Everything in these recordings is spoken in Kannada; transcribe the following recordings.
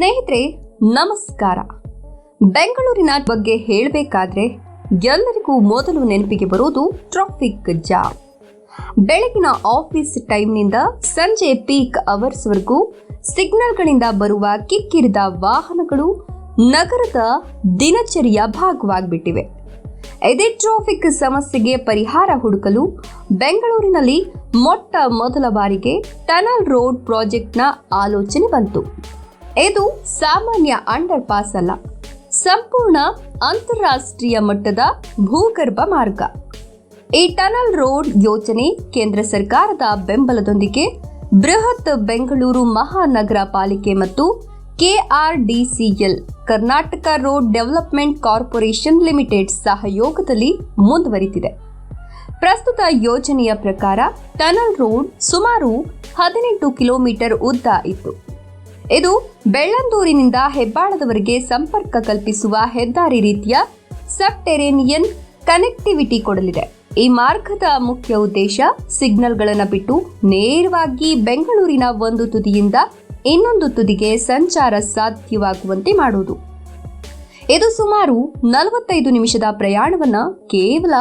ಸ್ನೇಹಿತರೆ ನಮಸ್ಕಾರ. ಬೆಂಗಳೂರಿನ ಬಗ್ಗೆ ಹೇಳಬೇಕಾದ್ರೆ ಎಲ್ಲರಿಗೂ ಮೊದಲು ನೆನಪಿಗೆ ಬರೋದು ಟ್ರಾಫಿಕ್ ಜಾಮ್. ಬೆಳಗಿನ ಆಫೀಸ್ ಟೈಮ್ನಿಂದ ಸಂಜೆ ಪೀಕ್ ಅವರ್ಸ್ವರೆಗೂ ಸಿಗ್ನಲ್ಗಳಿಂದ ಬರುವ ಕಿಕ್ಕಿರಿದ ವಾಹನಗಳು ನಗರದ ದಿನಚರಿಯ ಭಾಗವಾಗಿಬಿಟ್ಟಿವೆ. ಇದೇ ಟ್ರಾಫಿಕ್ ಸಮಸ್ಯೆಗೆ ಪರಿಹಾರ ಹುಡುಕಲು ಬೆಂಗಳೂರಿನಲ್ಲಿ ಮೊಟ್ಟ ಮೊದಲ ಬಾರಿಗೆ ಟನಲ್ ರೋಡ್ ಪ್ರಾಜೆಕ್ಟ್ನ ಆಲೋಚನೆ ಬಂತು. ಇದು ಸಾಮಾನ್ಯ ಅಂಡರ್ ಪಾಸ್ ಅಲ್ಲ, ಸಂಪೂರ್ಣ ಅಂತಾರಾಷ್ಟ್ರೀಯ ಮಟ್ಟದ ಭೂಗರ್ಭ ಮಾರ್ಗ. ಈ ಟನಲ್ ರೋಡ್ ಯೋಜನೆ ಕೇಂದ್ರ ಸರ್ಕಾರದ ಬೆಂಬಲದೊಂದಿಗೆ ಬೃಹತ್ ಬೆಂಗಳೂರು ಮಹಾನಗರ ಪಾಲಿಕೆ ಮತ್ತು KRDCL Karnataka road development corporation limited ಸಹಯೋಗದಲ್ಲಿ ಮುಂದುವರಿತಿದೆ. ಪ್ರಸ್ತುತ ಯೋಜನೆಯ ಪ್ರಕಾರ ಟನಲ್ ರೋಡ್ ಸುಮಾರು 18 ಕಿಲೋಮೀಟರ್ ಉದ್ದ ಇತ್ತು. ಇದು ಬೆಳ್ಳಂದೂರಿನಿಂದ ಹೆಬ್ಬಾಳದವರೆಗೆ ಸಂಪರ್ಕ ಕಲ್ಪಿಸುವ ಹೆದ್ದಾರಿ ರೀತಿಯ ಸಬ್ಟೆರೇನಿಯನ್ ಕನೆಕ್ಟಿವಿಟಿ ಕೊಡಲಿದೆ. ಈ ಮಾರ್ಗದ ಮುಖ್ಯ ಉದ್ದೇಶ ಸಿಗ್ನಲ್ಗಳನ್ನು ಬಿಟ್ಟು ನೇರವಾಗಿ ಬೆಂಗಳೂರಿನ ಒಂದು ತುದಿಯಿಂದ ಇನ್ನೊಂದು ತುದಿಗೆ ಸಂಚಾರ ಸಾಧ್ಯವಾಗುವಂತೆ ಮಾಡುವುದು. ಇದು ಸುಮಾರು 45 ನಿಮಿಷದ ಪ್ರಯಾಣವನ್ನು ಕೇವಲ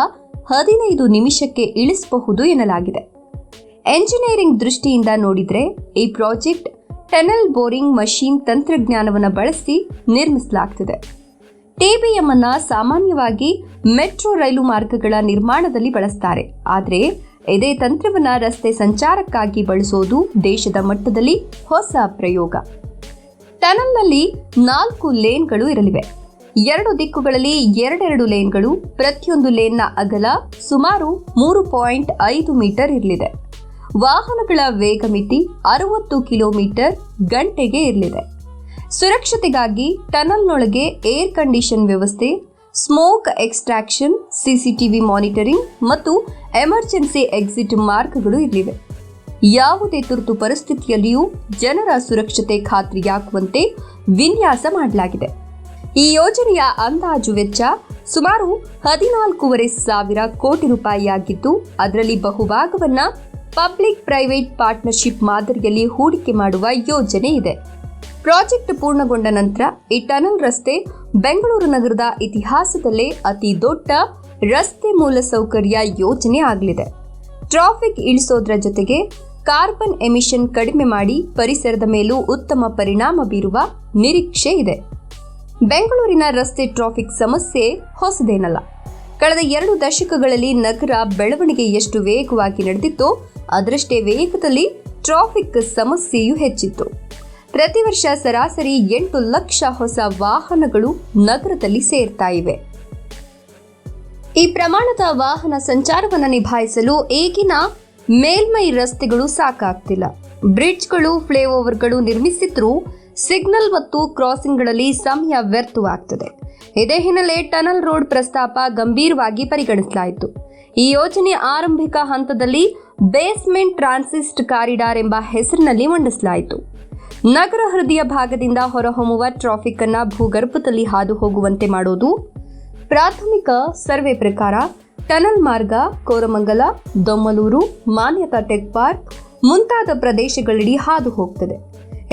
15 ನಿಮಿಷಕ್ಕೆ ಇಳಿಸಬಹುದು ಎನ್ನಲಾಗಿದೆ. ಎಂಜಿನಿಯರಿಂಗ್ ದೃಷ್ಟಿಯಿಂದ ನೋಡಿದರೆ ಈ ಪ್ರಾಜೆಕ್ಟ್ ಟನಲ್ ಬೋರಿಂಗ್ ಮಷೀನ್ ತಂತ್ರಜ್ಞಾನವನ್ನು ಬಳಸಿ ನಿರ್ಮಿಸಲಾಗುತ್ತದೆ. TBM ಅನ್ನು ಸಾಮಾನ್ಯವಾಗಿ ಮೆಟ್ರೋ ರೈಲು ಮಾರ್ಗಗಳ ನಿರ್ಮಾಣದಲ್ಲಿ ಬಳಸ್ತಾರೆ. ಆದರೆ ಇದೇ ತಂತ್ರವನ್ನು ರಸ್ತೆ ಸಂಚಾರಕ್ಕಾಗಿ ಬಳಸೋದು ದೇಶದ ಮಟ್ಟದಲ್ಲಿ ಹೊಸ ಪ್ರಯೋಗ. ಟನಲ್ನಲ್ಲಿ 4 ಲೇನ್ಗಳು ಇರಲಿವೆ. 2 ದಿಕ್ಕುಗಳಲ್ಲಿ 2 ಲೇನ್ಗಳು. ಪ್ರತಿಯೊಂದು ಲೇನ್ನ ಅಗಲ ಸುಮಾರು 3.5 ಮೀಟರ್ ಇರಲಿದೆ. ವಾಹನಗಳ ವೇಗ ಮಿತಿ 60 ಕಿಲೋಮೀಟರ್ ಗಂಟೆಗೆ ಇರಲಿದೆ. ಸುರಕ್ಷತೆಗಾಗಿ ಟನಲ್ನೊಳಗೆ ಏರ್ ಕಂಡೀಷನ್ ವ್ಯವಸ್ಥೆ, ಸ್ಮೋಕ್ ಎಕ್ಸ್ಟ್ರಾಕ್ಷನ್, CCTV ಮಾನಿಟರಿಂಗ್ ಮತ್ತು ಎಮರ್ಜೆನ್ಸಿ ಎಕ್ಸಿಟ್ ಮಾರ್ಗಗಳು ಇರಲಿವೆ. ಯಾವುದೇ ತುರ್ತು ಪರಿಸ್ಥಿತಿಯಲ್ಲಿಯೂ ಜನರ ಸುರಕ್ಷತೆ ಖಾತ್ರಿಯಾಗುವಂತೆ ವಿನ್ಯಾಸ ಮಾಡಲಾಗಿದೆ. ಈ ಯೋಜನೆಯ ಅಂದಾಜು ವೆಚ್ಚ ಸುಮಾರು 14,500 ಕೋಟಿ ರೂಪಾಯಿಯಾಗಿದ್ದು, ಅದರಲ್ಲಿ ಬಹುಭಾಗವನ್ನು ಪಬ್ಲಿಕ್ ಪ್ರೈವೇಟ್ ಪಾರ್ಟ್ನರ್ಶಿಪ್ ಮಾದರಿಯಲ್ಲಿ ಹೂಡಿಕೆ ಮಾಡುವ ಯೋಜನೆ ಇದೆ. ಪ್ರಾಜೆಕ್ಟ್ ಪೂರ್ಣಗೊಂಡ ನಂತರ ಈ ಟನಲ್ ರಸ್ತೆ ಬೆಂಗಳೂರು ನಗರದ ಇತಿಹಾಸದಲ್ಲೇ ಅತಿ ದೊಡ್ಡ ರಸ್ತೆ ಮೂಲಸೌಕರ್ಯ ಯೋಜನೆ ಆಗಲಿದೆ. ಟ್ರಾಫಿಕ್ ಇಳಿಸೋದ್ರ ಜೊತೆಗೆ ಕಾರ್ಬನ್ ಎಮಿಷನ್ ಕಡಿಮೆ ಮಾಡಿ ಪರಿಸರದ ಮೇಲೂ ಉತ್ತಮ ಪರಿಣಾಮ ಬೀರುವ ನಿರೀಕ್ಷೆ ಇದೆ. ಬೆಂಗಳೂರಿನ ರಸ್ತೆ ಟ್ರಾಫಿಕ್ ಸಮಸ್ಯೆ ಹೊಸದೇನಲ್ಲ. ಕಳೆದ 2 ದಶಕಗಳಲ್ಲಿ ನಗರ ಬೆಳವಣಿಗೆ ಎಷ್ಟು ವೇಗವಾಗಿ ನಡೆದಿತ್ತೋ ಅದರಷ್ಟೇ ವೇಗದಲ್ಲಿ ಟ್ರಾಫಿಕ್ ಸಮಸ್ಯೆಯೂ ಹೆಚ್ಚಿತ್ತು. ಪ್ರತಿ ವರ್ಷ ಸರಾಸರಿ 8 ಲಕ್ಷ ಹೊಸ ವಾಹನಗಳು ನಗರದಲ್ಲಿ ಸೇರ್ತಾ ಇವೆ. ಈ ಪ್ರಮಾಣದ ವಾಹನ ಸಂಚಾರವನ್ನು ನಿಭಾಯಿಸಲು ಈಗಿನ ಮೇಲ್ಮೈ ರಸ್ತೆಗಳು ಸಾಕಾಗ್ತಿಲ್ಲ. ಬ್ರಿಡ್ಜ್ಗಳು, ಫ್ಲೈಓವರ್ಗಳು ನಿರ್ಮಿಸಿದ್ರೂ ಸಿಗ್ನಲ್ ಮತ್ತು ಕ್ರಾಸಿಂಗ್ಗಳಲ್ಲಿ ಸಮಯ ವ್ಯರ್ಥವಾಗ್ತದೆ. ಇದೇ ಹಿನ್ನೆಲೆ ಟನಲ್ ರೋಡ್ ಪ್ರಸ್ತಾಪ ಗಂಭೀರವಾಗಿ ಪರಿಗಣಿಸಲಾಯಿತು. ಈ ಯೋಜನೆ ಆರಂಭಿಕ ಹಂತದಲ್ಲಿ ಬೇಸ್ಮೆಂಟ್ ಟ್ರಾನ್ಸಿಸ್ಟ್ ಕಾರಿಡಾರ್ ಎಂಬ ಹೆಸರಿನಲ್ಲಿ ಮಂಡಿಸಲಾಯಿತು. ನಗರ ಹೃದಯ ಭಾಗದಿಂದ ಹೊರಹೊಮ್ಮುವ ಟ್ರಾಫಿಕ್ ಅನ್ನು ಭೂಗರ್ಭದಲ್ಲಿ ಹಾದು ಹೋಗುವಂತೆ ಮಾಡೋದು. ಪ್ರಾಥಮಿಕ ಸರ್ವೆ ಪ್ರಕಾರ ಟನಲ್ ಮಾರ್ಗ ಕೋರಮಂಗಲ, ದೊಮ್ಮಲೂರು, ಮಾನ್ಯತಾ ಟೆಕ್ ಪಾರ್ಕ್ ಮುಂತಾದ ಪ್ರದೇಶಗಳಡಿ ಹಾದು ಹೋಗ್ತದೆ.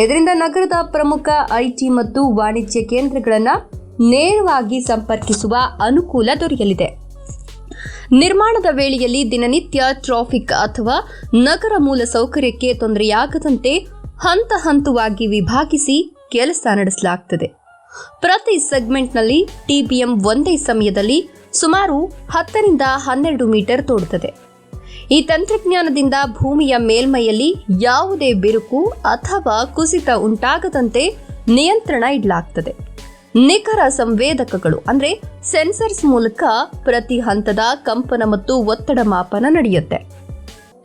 ಇದರಿಂದ ನಗರದ ಪ್ರಮುಖ IT ಮತ್ತು ವಾಣಿಜ್ಯ ಕೇಂದ್ರಗಳನ್ನು ನೇರವಾಗಿ ಸಂಪರ್ಕಿಸುವ ಅನುಕೂಲ ದೊರೆಯಲಿದೆ. ನಿರ್ಮಾಣದ ವೇಳೆಯಲ್ಲಿ ದಿನನಿತ್ಯ ಟ್ರಾಫಿಕ್ ಅಥವಾ ನಗರ ಮೂಲ ಸೌಕರ್ಯಕ್ಕೆ ತೊಂದರೆಯಾಗದಂತೆ ಹಂತ ಹಂತವಾಗಿ ವಿಭಾಗಿಸಿ ಕೆಲಸ ನಡೆಸಲಾಗುತ್ತದೆ. ಪ್ರತಿ ಸೆಗ್ಮೆಂಟ್ನಲ್ಲಿ TBM ಒಂದೇ ಸಮಯದಲ್ಲಿ ಸುಮಾರು 10 ರಿಂದ 12 ಮೀಟರ್ ತೋಡುತ್ತದೆ. ಈ ತಂತ್ರಜ್ಞಾನದಿಂದ ಭೂಮಿಯ ಮೇಲ್ಮೈಯಲ್ಲಿ ಯಾವುದೇ ಬಿರುಕು ಅಥವಾ ಕುಸಿತ ಉಂಟಾಗದಂತೆ ನಿಯಂತ್ರಣ ಇಡಲಾಗುತ್ತದೆ. ನಿಖರ ಸಂವೇದಕಗಳು ಅಂದರೆ ಸೆನ್ಸರ್ಸ್ ಮೂಲಕ ಪ್ರತಿ ಹಂತದ ಕಂಪನ ಮತ್ತು ಒತ್ತಡ ಮಾಪನ ನಡೆಯುತ್ತೆ.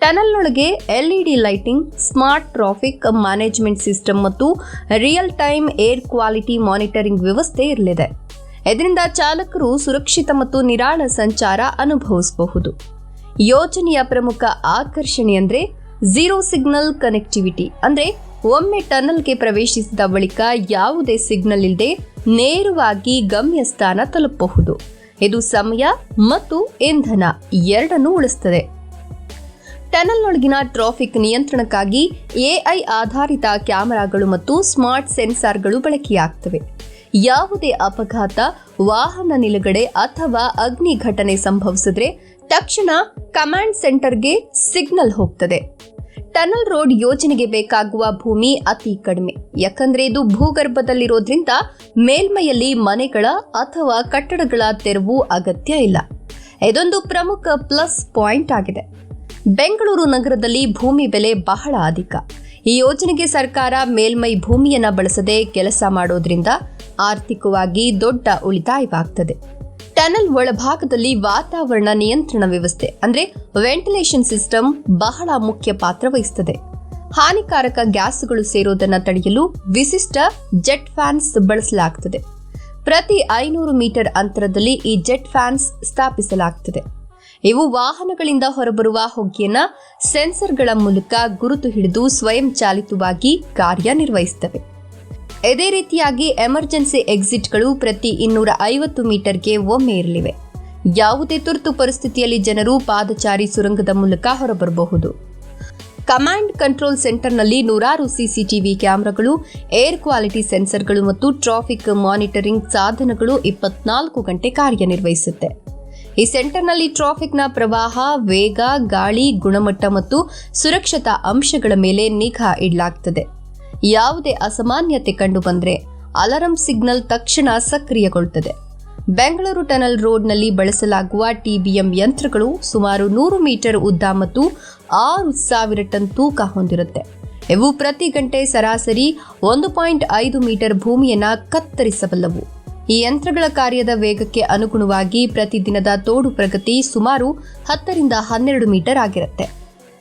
ಟನಲ್ನೊಳಗೆ LED lighting, smart traffic management system ಮತ್ತು real time air quality monitoring ವ್ಯವಸ್ಥೆ ಇರಲಿದೆ. ಇದರಿಂದ ಚಾಲಕರು ಸುರಕ್ಷಿತ ಮತ್ತು ನಿರಾಳ ಸಂಚಾರ ಅನುಭವಿಸಬಹುದು. ಯೋಜನೆಯ ಪ್ರಮುಖ ಆಕರ್ಷಣೆ ಅಂದರೆ ಝೀರೋ ಸಿಗ್ನಲ್ ಕನೆಕ್ಟಿವಿಟಿ. ಅಂದರೆ ಒಮ್ಮೆ ಟನಲ್ಗೆ ಪ್ರವೇಶಿಸಿದ ಬಳಿಕ ಯಾವುದೇ ಸಿಗ್ನಲ್ ಇಲ್ಲದೆ ನೇರವಾಗಿ ಗಮ್ಯಸ್ಥಾನ ತಲುಪಬಹುದು. ಇದು ಸಮಯ ಮತ್ತು ಇಂಧನ ಎರಡನ್ನೂ ಉಳಿಸುತ್ತದೆ. ಟನಲ್ನೊಳಗಿನ ಟ್ರಾಫಿಕ್ ನಿಯಂತ್ರಣಕ್ಕಾಗಿ ಎಐ ಆಧಾರಿತ ಕ್ಯಾಮೆರಾಗಳು ಮತ್ತು ಸ್ಮಾರ್ಟ್ ಸೆನ್ಸಾರ್ಗಳು ಬಳಕೆಯಾಗ್ತವೆ. ಯಾವುದೇ ಅಪಘಾತ, ವಾಹನ ನಿಲುಗಡೆ ಅಥವಾ ಅಗ್ನಿ ಘಟನೆ ಸಂಭವಿಸಿದ್ರೆ ತಕ್ಷಣ ಕಮಾಂಡ್ ಸೆಂಟರ್ಗೆ ಸಿಗ್ನಲ್ ಹೋಗ್ತದೆ. ಟನಲ್ ರೋಡ್ ಯೋಜನೆಗೆ ಬೇಕಾಗುವ ಭೂಮಿ ಅತಿ ಕಡಿಮೆ, ಯಾಕಂದ್ರೆ ಇದು ಭೂಗರ್ಭದಲ್ಲಿರೋದ್ರಿಂದ ಮೇಲ್ಮೈಯಲ್ಲಿ ಮನೆಗಳ ಅಥವಾ ಕಟ್ಟಡಗಳ ತೆರವು ಅಗತ್ಯ ಇಲ್ಲ. ಇದೊಂದು ಪ್ರಮುಖ ಪ್ಲಸ್ ಪಾಯಿಂಟ್ ಆಗಿದೆ. ಬೆಂಗಳೂರು ನಗರದಲ್ಲಿ ಭೂಮಿ ಬೆಲೆ ಬಹಳ ಅಧಿಕ. ಈ ಯೋಜನೆಗೆ ಸರ್ಕಾರ ಮೇಲ್ಮೈ ಭೂಮಿಯನ್ನ ಬಳಸದೆ ಕೆಲಸ ಮಾಡೋದ್ರಿಂದ ಆರ್ಥಿಕವಾಗಿ ದೊಡ್ಡ ಉಳಿತಾಯವಾಗ್ತದೆ. ಟನಲ್ ಒಳಭಾಗದಲ್ಲಿ ವಾತಾವರಣ ನಿಯಂತ್ರಣ ವ್ಯವಸ್ಥೆ ಅಂದ್ರೆ ವೆಂಟಿಲೇಷನ್ ಸಿಸ್ಟಮ್ ಬಹಳ ಮುಖ್ಯ ಪಾತ್ರ ವಹಿಸುತ್ತದೆ. ಹಾನಿಕಾರಕ ಗ್ಯಾಸ್ಗಳು ಸೇರೋದನ್ನು ತಡೆಯಲು ವಿಶಿಷ್ಟ ಜೆಟ್ ಫ್ಯಾನ್ಸ್ ಬಳಸಲಾಗುತ್ತದೆ. ಪ್ರತಿ 500 ಮೀಟರ್ ಅಂತರದಲ್ಲಿ ಈ ಜೆಟ್ ಫ್ಯಾನ್ಸ್ ಸ್ಥಾಪಿಸಲಾಗುತ್ತದೆ. ಇವು ವಾಹನಗಳಿಂದ ಹೊರಬರುವ ಹೊಗೆಯನ್ನ ಸೆನ್ಸರ್ಗಳ ಮೂಲಕ ಗುರುತು ಹಿಡಿದು ಸ್ವಯಂ ಚಾಲಿತವಾಗಿ ಕಾರ್ಯನಿರ್ವಹಿಸುತ್ತವೆ. ಇದೇ ರೀತಿಯಾಗಿ ಎಮರ್ಜೆನ್ಸಿ ಎಕ್ಸಿಟ್ಗಳು ಪ್ರತಿ 250 ಮೀಟರ್ಗೆ ಒಮ್ಮೆ ಇರಲಿವೆ. ಯಾವುದೇ ತುರ್ತು ಪರಿಸ್ಥಿತಿಯಲ್ಲಿ ಜನರು ಪಾದಚಾರಿ ಸುರಂಗದ ಮೂಲಕ ಹೊರಬರಬಹುದು. ಕಮಾಂಡ್ ಕಂಟ್ರೋಲ್ ಸೆಂಟರ್ನಲ್ಲಿ 100 ಸಿಸಿಟಿವಿ ಕ್ಯಾಮೆರಾಗಳು, ಏರ್ ಕ್ವಾಲಿಟಿ ಸೆನ್ಸರ್ಗಳು ಮತ್ತು ಟ್ರಾಫಿಕ್ ಮಾನಿಟರಿಂಗ್ ಸಾಧನಗಳು 24 ಗಂಟೆ ಕಾರ್ಯನಿರ್ವಹಿಸುತ್ತೆ. ಈ ಸೆಂಟರ್ನಲ್ಲಿ ಟ್ರಾಫಿಕ್ನ ಪ್ರವಾಹ, ವೇಗ, ಗಾಳಿ, ಗುಣಮಟ್ಟ ಮತ್ತು ಸುರಕ್ಷತಾ ಅಂಶಗಳ ಮೇಲೆ ನಿಗಾ ಇಡಲಾಗುತ್ತದೆ. ಯಾವುದೇ ಅಸಾಮಾನ್ಯತೆ ಕಂಡುಬಂದರೆ ಅಲಾರಂ ಸಿಗ್ನಲ್ ತಕ್ಷಣ ಸಕ್ರಿಯಗೊಳ್ಳುತ್ತದೆ. ಬೆಂಗಳೂರು ಟನಲ್ ರೋಡ್ನಲ್ಲಿ ಬಳಸಲಾಗುವ ಟಿಬಿಎಂ ಯಂತ್ರಗಳು ಸುಮಾರು 100 ಮೀಟರ್ ಉದ್ದ ಮತ್ತು 6,000 ಟನ್ ತೂಕ ಹೊಂದಿರುತ್ತೆ. ಇವು ಪ್ರತಿ ಗಂಟೆ ಸರಾಸರಿ 1.5 ಮೀಟರ್ ಭೂಮಿಯನ್ನ ಕತ್ತರಿಸಬಲ್ಲವು. ಈ ಯಂತ್ರಗಳ ಕಾರ್ಯದ ವೇಗಕ್ಕೆ ಅನುಗುಣವಾಗಿ ಪ್ರತಿದಿನದ ತೋಡು ಪ್ರಗತಿ ಸುಮಾರು 10 ರಿಂದ 12 ಮೀಟರ್ ಆಗಿರುತ್ತೆ.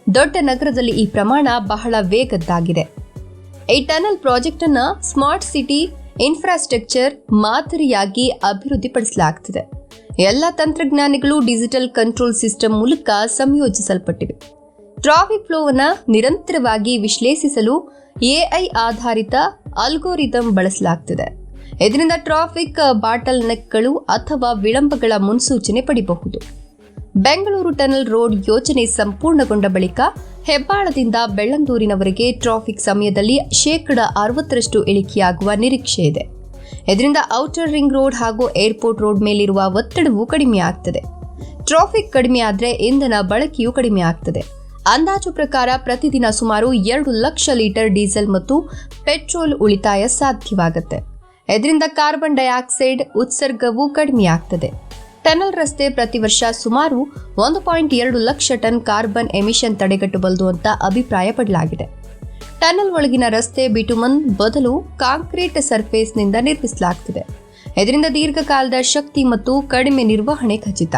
ದೊಡ್ಡ ನಗರದಲ್ಲಿ ಈ ಪ್ರಮಾಣ ಬಹಳ ವೇಗದ್ದಾಗಿದೆ. ಈ ಟನಲ್ ಪ್ರಾಜೆಕ್ಟ್ ಅನ್ನ ಸ್ಮಾರ್ಟ್ ಸಿಟಿ ಇನ್ಫ್ರಾಸ್ಟ್ರಕ್ಚರ್ ಮಾದರಿಯಾಗಿ ಅಭಿವೃದ್ಧಿಪಡಿಸಲಾಗುತ್ತದೆ. ಎಲ್ಲ ತಂತ್ರಜ್ಞಾನಗಳು ಡಿಜಿಟಲ್ ಕಂಟ್ರೋಲ್ ಸಿಸ್ಟಮ್ ಮೂಲಕ ಸಂಯೋಜಿಸಲ್ಪಟ್ಟಿವೆ. ಟ್ರಾಫಿಕ್ ಫ್ಲೋವನ್ನು ನಿರಂತರವಾಗಿ ವಿಶ್ಲೇಷಿಸಲು ಎಐ ಆಧಾರಿತ ಅಲ್ಗೋರಿದಮ್ ಬಳಸಲಾಗುತ್ತದೆ. ಇದರಿಂದ ಟ್ರಾಫಿಕ್ ಬಾಟಲ್ ನೆಕ್ಗಳು ಅಥವಾ ವಿಳಂಬಗಳ ಮುನ್ಸೂಚನೆ ಪಡೆಯಬಹುದು. ಬೆಂಗಳೂರು ಟನಲ್ ರೋಡ್ ಯೋಜನೆ ಸಂಪೂರ್ಣಗೊಂಡ ಬಳಿಕ ಹೆಬ್ಬಾಳದಿಂದ ಬೆಳ್ಳಂದೂರಿನವರೆಗೆ ಟ್ರಾಫಿಕ್ ಸಮಯದಲ್ಲಿ 60% ಇಳಿಕೆಯಾಗುವ ನಿರೀಕ್ಷೆ ಇದೆ. ಇದರಿಂದ ಔಟರ್ ರಿಂಗ್ ರೋಡ್ ಹಾಗೂ ಏರ್ಪೋರ್ಟ್ ರೋಡ್ ಮೇಲಿರುವ ಒತ್ತಡವು ಕಡಿಮೆಯಾಗುತ್ತದೆ. ಟ್ರಾಫಿಕ್ ಕಡಿಮೆಯಾದರೆ ಇಂಧನ ಬಳಕೆಯೂ ಕಡಿಮೆ ಆಗ್ತದೆ. ಅಂದಾಜು ಪ್ರಕಾರ ಪ್ರತಿದಿನ ಸುಮಾರು 2 ಲಕ್ಷ ಲೀಟರ್ ಡೀಸೆಲ್ ಮತ್ತು ಪೆಟ್ರೋಲ್ ಉಳಿತಾಯ ಸಾಧ್ಯವಾಗುತ್ತೆ. ಇದರಿಂದ ಕಾರ್ಬನ್ ಡೈಆಕ್ಸೈಡ್ ಉತ್ಸರ್ಗವೂ ಕಡಿಮೆಯಾಗ್ತದೆ. ಟನಲ್ ರಸ್ತೆ ಪ್ರತಿ ವರ್ಷ ಸುಮಾರು 1.2 ಲಕ್ಷ ಟನ್ ಕಾರ್ಬನ್ ಎಮಿಷನ್ ತಡೆಗಟ್ಟಬಲ್ಲದು ಅಂತ ಅಭಿಪ್ರಾಯಪಡಲಾಗಿದೆ. ಟನಲ್ ಒಳಗಿನ ರಸ್ತೆ ಬಿಟುಮನ್ ಬದಲು ಕಾಂಕ್ರೀಟ್ ಸರ್ಫೇಸ್ನಿಂದ ನಿರ್ಮಿಸಲಾಗುತ್ತದೆ. ಇದರಿಂದ ದೀರ್ಘಕಾಲದ ಶಕ್ತಿ ಮತ್ತು ಕಡಿಮೆ ನಿರ್ವಹಣೆ ಖಚಿತ.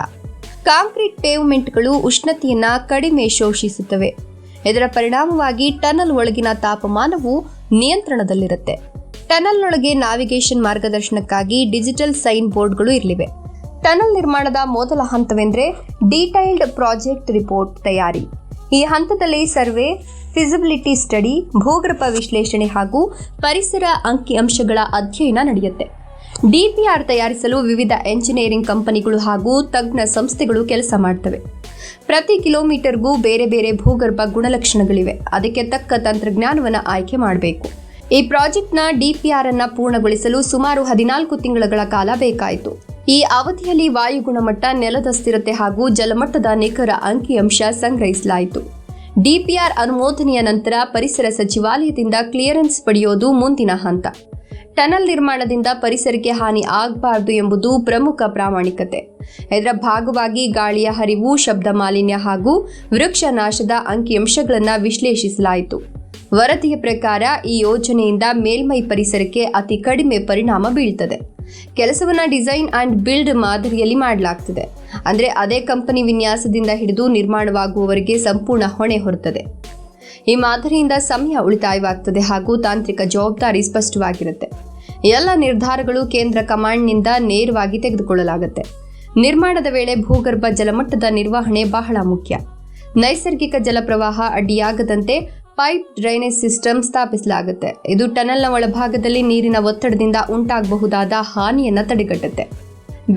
ಕಾಂಕ್ರೀಟ್ ಪೇವ್ಮೆಂಟ್ಗಳು ಉಷ್ಣತೆಯನ್ನ ಕಡಿಮೆ ಶೋಷಿಸುತ್ತವೆ. ಇದರ ಪರಿಣಾಮವಾಗಿ ಟನಲ್ ಒಳಗಿನ ತಾಪಮಾನವು ನಿಯಂತ್ರಣದಲ್ಲಿರುತ್ತೆ. ಟನಲ್ನೊಳಗೆ ನ್ಯಾವಿಗೇಷನ್ ಮಾರ್ಗದರ್ಶನಕ್ಕಾಗಿ ಡಿಜಿಟಲ್ ಸೈನ್ ಬೋರ್ಡ್ಗಳು ಇರಲಿವೆ. ಟನಲ್ ನಿರ್ಮಾಣದ ಮೊದಲ ಹಂತವೆಂದರೆ ಡೀಟೈಲ್ಡ್ ಪ್ರಾಜೆಕ್ಟ್ ರಿಪೋರ್ಟ್ ತಯಾರಿ. ಈ ಹಂತದಲ್ಲಿ ಸರ್ವೆ, ಫಿಸಿಬಿಲಿಟಿ ಸ್ಟಡಿ, ಭೂಗರ್ಭ ವಿಶ್ಲೇಷಣೆ ಹಾಗೂ ಪರಿಸರ ಅಂಕಿಅಂಶಗಳ ಅಧ್ಯಯನ ನಡೆಯುತ್ತೆ. ಡಿಪಿಆರ್ ತಯಾರಿಸಲು ವಿವಿಧ ಎಂಜಿನಿಯರಿಂಗ್ ಕಂಪನಿಗಳು ಹಾಗೂ ತಜ್ಞ ಸಂಸ್ಥೆಗಳು ಕೆಲಸ ಮಾಡ್ತವೆ. ಪ್ರತಿ ಕಿಲೋಮೀಟರ್ಗೂ ಬೇರೆ ಬೇರೆ ಭೂಗರ್ಭ ಗುಣಲಕ್ಷಣಗಳಿವೆ. ಅದಕ್ಕೆ ತಕ್ಕ ತಂತ್ರಜ್ಞಾನವನ್ನು ಆಯ್ಕೆ ಮಾಡಬೇಕು. ಈ ಪ್ರಾಜೆಕ್ಟ್ನ ಡಿಪಿಆರ್ ಅನ್ನು ಪೂರ್ಣಗೊಳಿಸಲು ಸುಮಾರು 14 ತಿಂಗಳ ಕಾಲ ಬೇಕಾಯಿತು. ಈ ಅವಧಿಯಲ್ಲಿ ವಾಯು ಗುಣಮಟ್ಟ, ನೆಲದ ಸ್ಥಿರತೆ ಹಾಗೂ ಜಲಮಟ್ಟದ ನಿಖರ ಅಂಕಿಅಂಶ ಸಂಗ್ರಹಿಸಲಾಯಿತು. ಡಿಪಿಆರ್ ಅನುಮೋದನೆಯ ನಂತರ ಪರಿಸರ ಸಚಿವಾಲಯದಿಂದ ಕ್ಲಿಯರೆನ್ಸ್ ಪಡೆಯೋದು ಮುಂದಿನ ಹಂತ. ಟನಲ್ ನಿರ್ಮಾಣದಿಂದ ಪರಿಸರಕ್ಕೆ ಹಾನಿ ಆಗಬಾರದು ಎಂಬುದು ಪ್ರಮುಖ ಪ್ರಾಮಾಣಿಕತೆ. ಇದರ ಭಾಗವಾಗಿ ಗಾಳಿಯ ಹರಿವು, ಶಬ್ದ ಮಾಲಿನ್ಯ ಹಾಗೂ ವೃಕ್ಷ ನಾಶದ ಅಂಕಿಅಂಶಗಳನ್ನು ವಿಶ್ಲೇಷಿಸಲಾಯಿತು. ವರದಿಯ ಪ್ರಕಾರ ಈ ಯೋಜನೆಯಿಂದ ಮೇಲ್ಮೈ ಪರಿಸರಕ್ಕೆ ಅತಿ ಕಡಿಮೆ ಪರಿಣಾಮ ಬೀಳ್ತದೆ. ಕೆಲಸವನ್ನು ಡಿಸೈನ್ ಅಂಡ್ ಬಿಲ್ಡ್ ಮಾದರಿಯಲ್ಲಿ ಮಾಡಲಾಗ್ತದೆ. ಅಂದರೆ ಅದೇ ಕಂಪನಿ ವಿನ್ಯಾಸದಿಂದ ಹಿಡಿದು ನಿರ್ಮಾಣವಾಗುವವರೆಗೆ ಸಂಪೂರ್ಣ ಹೊಣೆ ಹೊರುತ್ತದೆ. ಈ ಮಾದರಿಯಿಂದ ಸಮಯ ಉಳಿತಾಯವಾಗ್ತದೆ ಹಾಗೂ ತಾಂತ್ರಿಕ ಜವಾಬ್ದಾರಿ ಸ್ಪಷ್ಟವಾಗಿರುತ್ತೆ. ಎಲ್ಲ ನಿರ್ಧಾರಗಳು ಕೇಂದ್ರ ಕಮಾಂಡ್ನಿಂದ ನೇರವಾಗಿ ತೆಗೆದುಕೊಳ್ಳಲಾಗುತ್ತೆ. ನಿರ್ಮಾಣದ ವೇಳೆ ಭೂಗರ್ಭ ಜಲಮಟ್ಟದ ನಿರ್ವಹಣೆ ಬಹಳ ಮುಖ್ಯ. ನೈಸರ್ಗಿಕ ಜಲಪ್ರವಾಹ ಅಡ್ಡಿಯಾಗದಂತೆ ಪೈಪ್ ಡ್ರೈನೇಜ್ ಸಿಸ್ಟಮ್ ಸ್ಥಾಪಿಸಲಾಗುತ್ತೆ. ಇದು ಟನಲ್ನ ಒಳಭಾಗದಲ್ಲಿ ನೀರಿನ ಒತ್ತಡದಿಂದ ಉಂಟಾಗಬಹುದಾದ ಹಾನಿಯನ್ನು ತಡೆಗಟ್ಟುತ್ತೆ.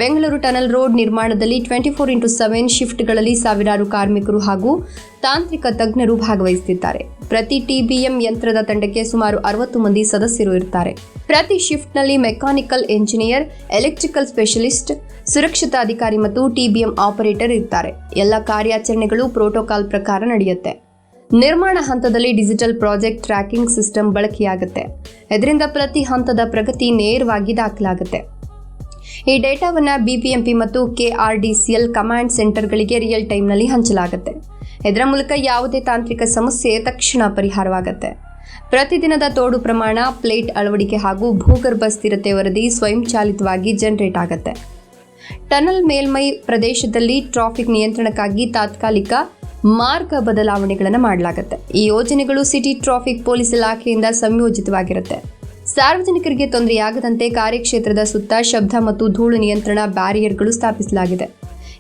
ಬೆಂಗಳೂರು ಟನಲ್ ರೋಡ್ ನಿರ್ಮಾಣದಲ್ಲಿ 24x7 ಶಿಫ್ಟ್ಗಳಲ್ಲಿ ಸಾವಿರಾರು ಕಾರ್ಮಿಕರು ಹಾಗೂ ತಾಂತ್ರಿಕ ತಜ್ಞರು ಭಾಗವಹಿಸುತ್ತಿದ್ದಾರೆ. ಪ್ರತಿ ಟಿಬಿಎಂ ಯಂತ್ರದ ತಂಡಕ್ಕೆ ಸುಮಾರು 60 ಮಂದಿ ಸದಸ್ಯರು ಇರುತ್ತಾರೆ. ಪ್ರತಿ ಶಿಫ್ಟ್ನಲ್ಲಿ ಮೆಕ್ಯಾನಿಕಲ್ ಎಂಜಿನಿಯರ್, ಎಲೆಕ್ಟ್ರಿಕಲ್ ಸ್ಪೆಷಲಿಸ್ಟ್, ಸುರಕ್ಷತಾ ಅಧಿಕಾರಿ ಮತ್ತು ಟಿಬಿಎಂ ಆಪರೇಟರ್ ಇರ್ತಾರೆ. ಎಲ್ಲ ಕಾರ್ಯಾಚರಣೆಗಳು ಪ್ರೋಟೋಕಾಲ್ ಪ್ರಕಾರ ನಡೆಯುತ್ತೆ. ನಿರ್ಮಾಣ ಹಂತದಲ್ಲಿ ಡಿಜಿಟಲ್ ಪ್ರಾಜೆಕ್ಟ್ ಟ್ರ್ಯಾಕಿಂಗ್ ಸಿಸ್ಟಮ್ ಬಳಕೆಯಾಗುತ್ತೆ. ಇದರಿಂದ ಪ್ರತಿ ಹಂತದ ಪ್ರಗತಿ ನೇರವಾಗಿ ದಾಖಲಾಗುತ್ತೆ. ಈ ಡೇಟಾವನ್ನು ಬಿಬಿಎಂಪಿ ಮತ್ತು ಕೆಆರ್ಡಿಸಿಎಲ್ ಕಮಾಂಡ್ ಸೆಂಟರ್ಗಳಿಗೆ ರಿಯಲ್ ಟೈಮ್ನಲ್ಲಿ ಹಂಚಲಾಗುತ್ತೆ. ಇದರ ಮೂಲಕ ಯಾವುದೇ ತಾಂತ್ರಿಕ ಸಮಸ್ಯೆ ತಕ್ಷಣ ಪರಿಹಾರವಾಗುತ್ತೆ. ಪ್ರತಿದಿನದ ತೋಡು ಪ್ರಮಾಣ, ಪ್ಲೇಟ್ ಅಳವಡಿಕೆ ಹಾಗೂ ಭೂಗರ್ಭ ಸ್ಥಿರತೆ ವರದಿ ಸ್ವಯಂಚಾಲಿತವಾಗಿ ಜನರೇಟ್ ಆಗುತ್ತೆ. ಟನಲ್ ಮೇಲ್ಮೈ ಪ್ರದೇಶದಲ್ಲಿ ಟ್ರಾಫಿಕ್ ನಿಯಂತ್ರಣಕ್ಕಾಗಿ ತಾತ್ಕಾಲಿಕ ಮಾರ್ಗ ಬದಲಾವಣೆಗಳನ್ನು ಮಾಡಲಾಗುತ್ತೆ. ಈ ಯೋಜನೆಗಳು ಸಿಟಿ ಟ್ರಾಫಿಕ್ ಪೊಲೀಸ್ ಇಲಾಖೆಯಿಂದ ಸಂಯೋಜಿತವಾಗಿರುತ್ತೆ. ಸಾರ್ವಜನಿಕರಿಗೆ ತೊಂದರೆಯಾಗದಂತೆ ಕಾರ್ಯಕ್ಷೇತ್ರದ ಸುತ್ತ ಶಬ್ದ ಮತ್ತು ಧೂಳು ನಿಯಂತ್ರಣ ಬ್ಯಾರಿಯರ್ಗಳು ಸ್ಥಾಪಿಸಲಾಗಿದೆ.